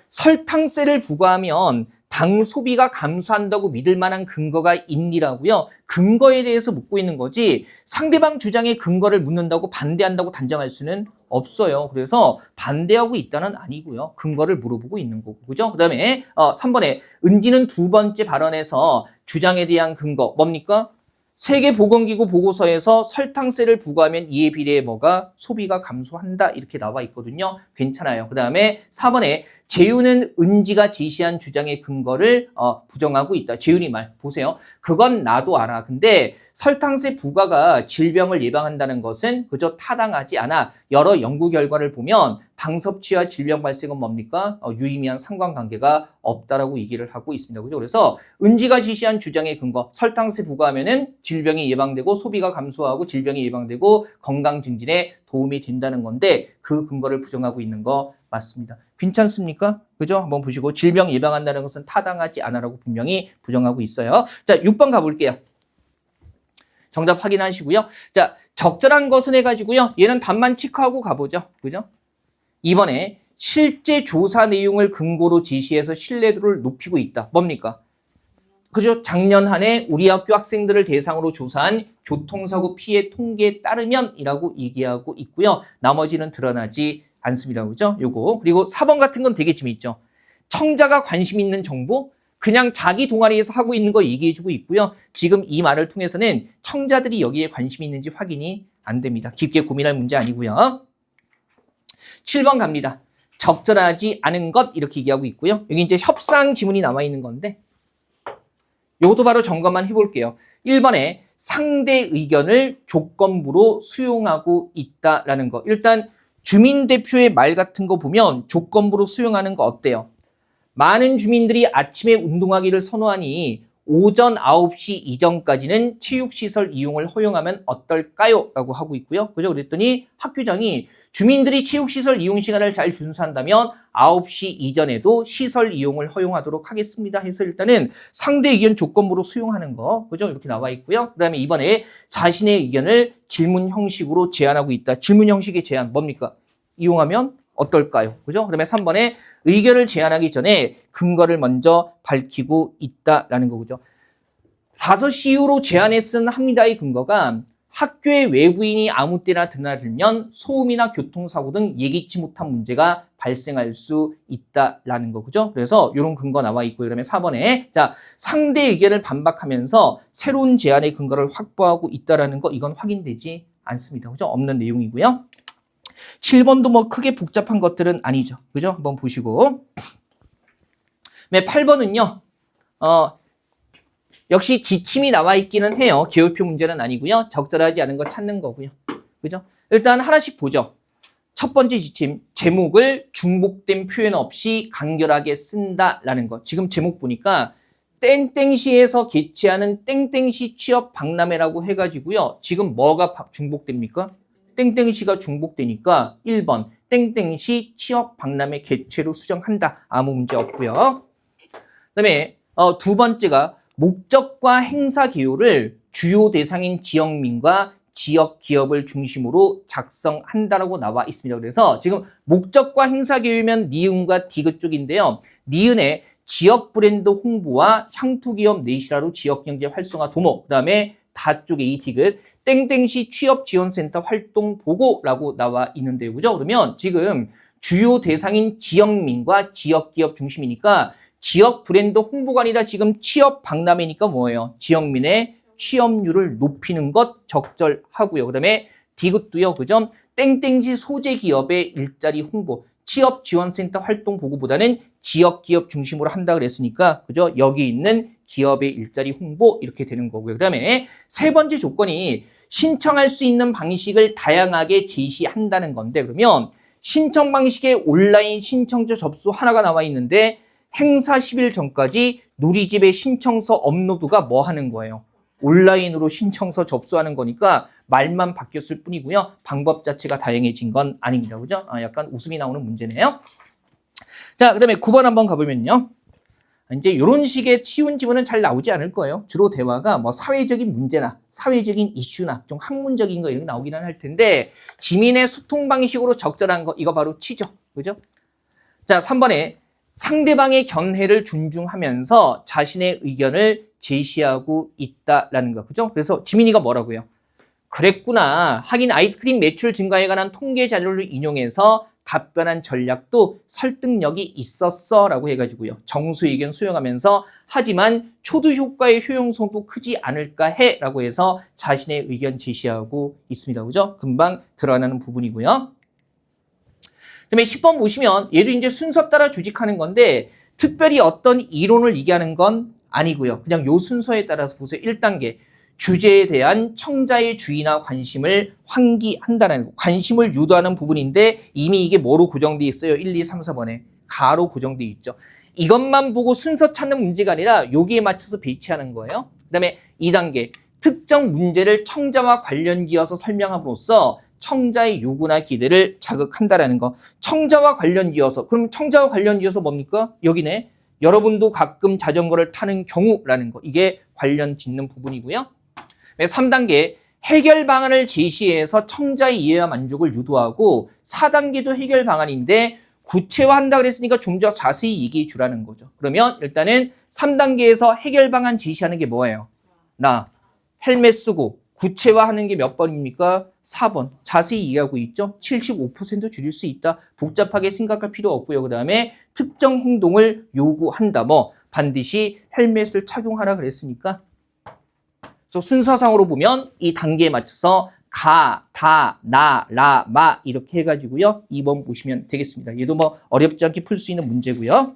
설탕세를 부과하면 당 소비가 감소한다고 믿을 만한 근거가 있니라고요. 근거에 대해서 묻고 있는 거지 상대방 주장의 근거를 묻는다고 반대한다고 단정할 수는 없어요. 그래서 반대하고 있다는 아니고요. 근거를 물어보고 있는 거고. 그죠? 그 다음에 3번에 은지는 두 번째 발언에서 주장에 대한 근거 뭡니까? 세계보건기구 보고서에서 설탕세를 부과하면 이에 비례해 뭐가 소비가 감소한다 이렇게 나와 있거든요. 괜찮아요. 그 다음에 4번에 재윤은 은지가 제시한 주장의 근거를 부정하고 있다. 재윤이 말 보세요. 그건 나도 알아. 근데 설탕세 부과가 질병을 예방한다는 것은 그저 타당하지 않아. 여러 연구 결과를 보면 당 섭취와 질병 발생은 뭡니까? 유의미한 상관관계가 없다라고 얘기를 하고 있습니다. 그죠? 그래서 은지가 제시한 주장의 근거, 설탕세 부과하면은 질병이 예방되고 소비가 감소하고 질병이 예방되고 건강 증진에 도움이 된다는 건데 그 근거를 부정하고 있는 거 맞습니다. 괜찮습니까? 그죠? 한번 보시고 질병 예방한다는 것은 타당하지 않아라고 분명히 부정하고 있어요. 자, 6번 가볼게요. 정답 확인하시고요. 자, 적절한 것은 해가지고요. 얘는 답만 체크하고 가보죠. 그죠? 이번에 실제 조사 내용을 근거로 제시해서 신뢰도를 높이고 있다. 뭡니까? 그죠? 작년 한 해 우리 학교 학생들을 대상으로 조사한 교통사고 피해 통계에 따르면이라고 얘기하고 있고요. 나머지는 드러나지 않습니다. 그죠? 요거. 그리고 4번 같은 건 되게 재미있죠. 청자가 관심 있는 정보? 그냥 자기 동아리에서 하고 있는 거 얘기해주고 있고요. 지금 이 말을 통해서는 청자들이 여기에 관심이 있는지 확인이 안 됩니다. 깊게 고민할 문제 아니고요. 7번 갑니다. 적절하지 않은 것 이렇게 얘기하고 있고요. 여기 이제 협상 지문이 남아 있는 건데 이것도 바로 점검만 해볼게요. 1번에 상대 의견을 조건부로 수용하고 있다라는 거. 일단 주민대표의 말 같은 거 보면 조건부로 수용하는 거 어때요? 많은 주민들이 아침에 운동하기를 선호하니 오전 9시 이전까지는 체육시설 이용을 허용하면 어떨까요? 라고 하고 있고요. 그죠? 그랬더니 학교장이 주민들이 체육시설 이용 시간을 잘 준수한다면 9시 이전에도 시설 이용을 허용하도록 하겠습니다. 해서 일단은 상대 의견 조건부로 수용하는 거. 그죠? 이렇게 나와 있고요. 그 다음에 이번에 자신의 의견을 질문 형식으로 제안하고 있다. 질문 형식의 제안 뭡니까? 이용하면 어떨까요? 그죠? 그다음에 3번에 의견을 제안하기 전에 근거를 먼저 밝히고 있다라는 거죠. 5시 이후로 제안에 쓴 합니다의 근거가 학교의 외부인이 아무 때나 드나들면 소음이나 교통사고 등 예기치 못한 문제가 발생할 수 있다라는 거, 그죠? 그래서 이런 근거 나와 있고, 그러면 4번에 자 상대 의견을 반박하면서 새로운 제안의 근거를 확보하고 있다라는 거, 이건 확인되지 않습니다. 그죠? 없는 내용이고요. 7번도 뭐 크게 복잡한 것들은 아니죠. 그죠? 한번 보시고. 네, 8번은요. 역시 지침이 나와 있기는 해요. 기호표 문제는 아니고요. 적절하지 않은 거 찾는 거고요. 그죠? 일단 하나씩 보죠. 첫 번째 지침, 제목을 중복된 표현 없이 간결하게 쓴다라는 거. 지금 제목 보니까 땡땡시에서 개최하는 땡땡시 취업 박람회라고 해가지고요. 지금 뭐가 중복됩니까? 땡땡시가 중복되니까 1번 땡땡시 취업 박람회 개최로 수정한다. 아무 문제 없고요. 그다음에 두 번째가 목적과 행사 개요를 주요 대상인 지역민과 지역 기업을 중심으로 작성한다라고 나와 있습니다. 그래서 지금 목적과 행사 개요면 니은과 디귿 쪽인데요. 니은에 지역 브랜드 홍보와 향토 기업 내실화로 지역 경제 활성화 도모, 그다음에 다 쪽에 이 디귿 땡땡시 취업지원센터 활동 보고라고 나와 있는데요. 그죠? 그러면 지금 주요 대상인 지역민과 지역기업 중심이니까 지역 브랜드 홍보가 아니라 지금 취업 박람회니까 뭐예요? 지역민의 취업률을 높이는 것 적절하고요. 그 다음에 디귿도요. 그죠? 땡땡시 소재 기업의 일자리 홍보, 취업지원센터 활동 보고보다는 지역기업 중심으로 한다 그랬으니까 그죠? 여기 있는 기업의 일자리 홍보 이렇게 되는 거고요. 그 다음에 세 번째 조건이 신청할 수 있는 방식을 다양하게 제시한다는 건데, 그러면 신청 방식에 온라인 신청자 접수 하나가 나와 있는데 행사 10일 전까지 누리집의 신청서 업로드가 뭐 하는 거예요? 온라인으로 신청서 접수하는 거니까 말만 바뀌었을 뿐이고요. 방법 자체가 다양해진 건 아닙니다. 그죠? 약간 웃음이 나오는 문제네요. 자, 그 다음에 9번 한번 가보면요. 이제 이런 식의 쉬운 지문은 잘 나오지 않을 거예요. 주로 대화가 뭐 사회적인 문제나 사회적인 이슈나 좀 학문적인 거 이런 게 나오기는 할 텐데 지민의 소통 방식으로 적절한 거 이거 바로 치죠. 그죠? 자, 3번에 상대방의 견해를 존중하면서 자신의 의견을 제시하고 있다라는 거. 그죠? 그래서 지민이가 뭐라고요? 그랬구나. 하긴 아이스크림 매출 증가에 관한 통계 자료를 인용해서 답변한 전략도 설득력이 있었어 라고 해가지고요. 정수 의견 수용하면서 하지만 초두 효과의 효용성도 크지 않을까 해 라고 해서 자신의 의견 제시하고 있습니다. 그죠? 금방 드러나는 부분이고요. 그다음에 10번 보시면 얘도 이제 순서 따라 조직하는 건데 특별히 어떤 이론을 얘기하는 건 아니고요. 그냥 요 순서에 따라서 보세요. 1단계. 주제에 대한 청자의 주의나 관심을 환기한다는 거. 관심을 유도하는 부분인데 이미 이게 뭐로 고정되어 있어요? 1, 2, 3, 4번에 가로 고정되어 있죠. 이것만 보고 순서 찾는 문제가 아니라 여기에 맞춰서 배치하는 거예요. 그다음에 2단계. 특정 문제를 청자와 관련지어서 설명함으로써 청자의 요구나 기대를 자극한다라는 거. 청자와 관련지어서. 그럼 청자와 관련지어서 뭡니까? 여기네. 여러분도 가끔 자전거를 타는 경우라는 거. 이게 관련 짓는 부분이고요. 3단계 해결 방안을 제시해서 청자의 이해와 만족을 유도하고 4단계도 해결 방안인데 구체화한다 그랬으니까 좀 더 자세히 얘기해 주라는 거죠. 그러면 일단은 3단계에서 해결 방안 제시하는 게 뭐예요? 나 헬멧 쓰고 구체화하는 게 몇 번입니까? 4번. 자세히 이해하고 있죠? 75% 줄일 수 있다. 복잡하게 생각할 필요 없고요. 그 다음에 특정 행동을 요구한다. 뭐 반드시 헬멧을 착용하라 그랬으니까. 그래서 순서상으로 보면 이 단계에 맞춰서 가, 다, 나, 라, 마 이렇게 해가지고요. 2번 보시면 되겠습니다. 얘도 뭐 어렵지 않게 풀 수 있는 문제고요.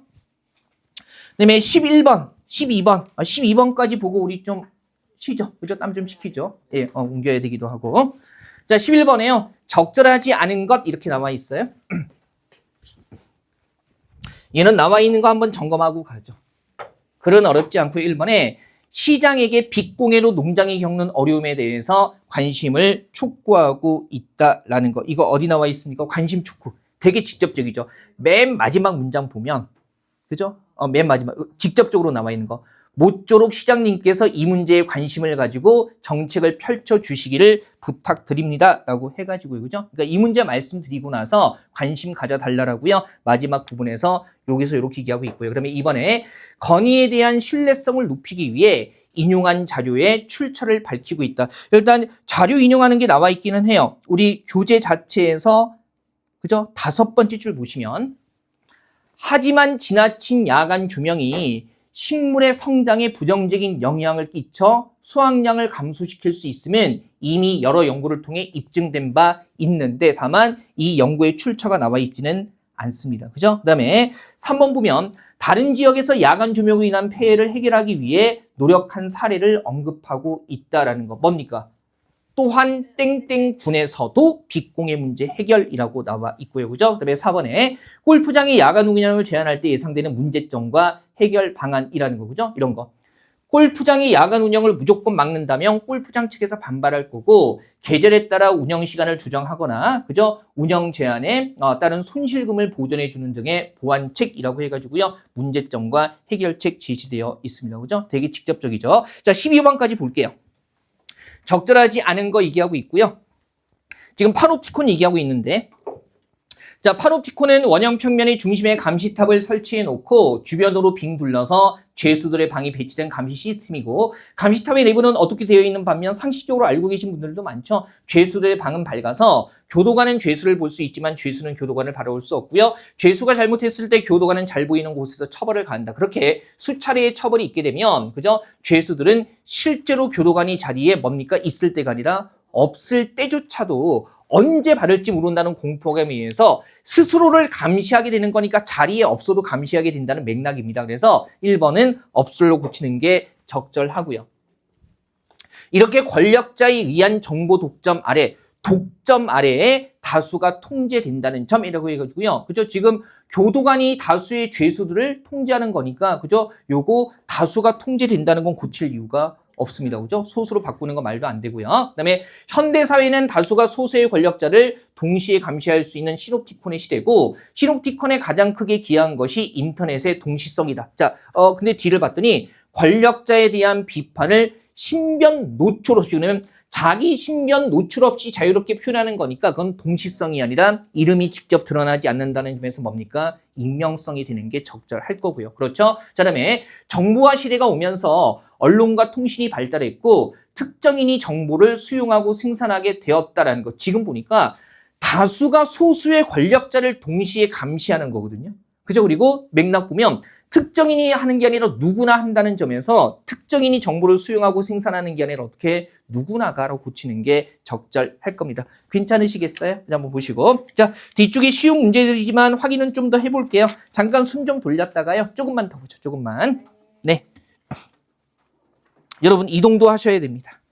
그다음에 11번, 12번, 12번까지 보고 우리 좀 쉬죠. 그죠? 땀 좀 식히죠. 예, 옮겨야 되기도 하고. 자, 11번에요. 적절하지 않은 것 이렇게 나와 있어요. 얘는 나와 있는 거 한번 점검하고 가죠. 글은 어렵지 않고 1번에 시장에게 빚공해로 농장이 겪는 어려움에 대해서 관심을 촉구하고 있다라는 거. 이거 어디 나와 있습니까? 관심 촉구. 되게 직접적이죠. 맨 마지막 문장 보면, 그죠? 맨 마지막 직접적으로 나와 있는 거. 모쪼록 시장님께서 이 문제에 관심을 가지고 정책을 펼쳐주시기를 부탁드립니다라고 해가지고요, 그죠? 그러니까 이 문제 말씀드리고 나서 관심 가져달라고요. 마지막 부분에서 여기서 이렇게 얘기하고 있고요. 그러면 이번에 건의에 대한 신뢰성을 높이기 위해 인용한 자료의 출처를 밝히고 있다. 일단 자료 인용하는 게 나와 있기는 해요. 우리 교재 자체에서 그죠? 5번째 줄 보시면 하지만 지나친 야간 조명이 식물의 성장에 부정적인 영향을 끼쳐 수확량을 감소시킬 수 있으면 이미 여러 연구를 통해 입증된 바 있는데 다만 이 연구의 출처가 나와 있지는 않습니다. 그죠? 그다음에 3번 보면 다른 지역에서 야간 조명으로 인한 폐해를 해결하기 위해 노력한 사례를 언급하고 있다라는 거. 뭡니까? 또한 땡땡군에서도 빚공해 문제 해결이라고 나와 있고요. 그죠? 그다음에 4번에 골프장의 야간 운영을 제한할 때 예상되는 문제점과 해결 방안이라는 거. 그죠? 이런 거. 골프장의 야간 운영을 무조건 막는다면 골프장 측에서 반발할 거고 계절에 따라 운영 시간을 조정하거나 그죠? 운영 제한에 따른 손실금을 보전해 주는 등의 보완책이라고 해가지고요. 문제점과 해결책 제시되어 있습니다. 그죠? 되게 직접적이죠. 자, 12번까지 볼게요. 적절하지 않은 거 얘기하고 있고요. 지금 파놉티콘 얘기하고 있는데 자, 파놉티콘은 원형 평면의 중심에 감시탑을 설치해 놓고 주변으로 빙 둘러서 죄수들의 방이 배치된 감시 시스템이고 감시탑의 내부는 어떻게 되어 있는 반면 상식적으로 알고 계신 분들도 많죠. 죄수들의 방은 밝아서 교도관은 죄수를 볼 수 있지만 죄수는 교도관을 바라볼 수 없고요. 죄수가 잘못했을 때 교도관은 잘 보이는 곳에서 처벌을 가한다. 그렇게 수차례의 처벌이 있게 되면 그죠? 죄수들은 실제로 교도관이 자리에 뭡니까? 있을 때가 아니라 없을 때조차도 언제 바를지 모른다는 공포감에 의해서 스스로를 감시하게 되는 거니까 자리에 없어도 감시하게 된다는 맥락입니다. 그래서 1번은 없을로 고치는 게 적절하고요. 이렇게 권력자에 의한 정보 독점 아래에 다수가 통제된다는 점이라고 해가지고요. 그죠? 지금 교도관이 다수의 죄수들을 통제하는 거니까, 그죠? 요거 다수가 통제된다는 건 고칠 이유가 없습니다. 그죠? 소수로 바꾸는 거 말도 안 되고요. 그다음에 현대사회는 다수가 소수의 권력자를 동시에 감시할 수 있는 시놉티콘의 시대고 시놉티콘에 가장 크게 기여한 것이 인터넷의 동시성이다. 자, 근데 뒤를 봤더니 권력자에 대한 비판을 신변노출 없이 그러면 자기 신변 노출 없이 자유롭게 표현하는 거니까 그건 동시성이 아니라 이름이 직접 드러나지 않는다는 점에서 뭡니까? 익명성이 되는 게 적절할 거고요. 그렇죠? 자, 그다음에 정보화 시대가 오면서 언론과 통신이 발달했고 특정인이 정보를 수용하고 생산하게 되었다라는 거. 지금 보니까 다수가 소수의 권력자를 동시에 감시하는 거거든요. 그죠? 그리고 맥락 보면 특정인이 하는 게 아니라 누구나 한다는 점에서 특정인이 정보를 수용하고 생산하는 게 아니라 어떻게 누구나가로 고치는 게 적절할 겁니다. 괜찮으시겠어요? 한번 보시고. 자, 뒤쪽이 쉬운 문제들이지만 확인은 좀 더 해볼게요. 잠깐 숨 좀 돌렸다가요. 조금만 더 보죠. 조금만. 네. 여러분 이동도 하셔야 됩니다.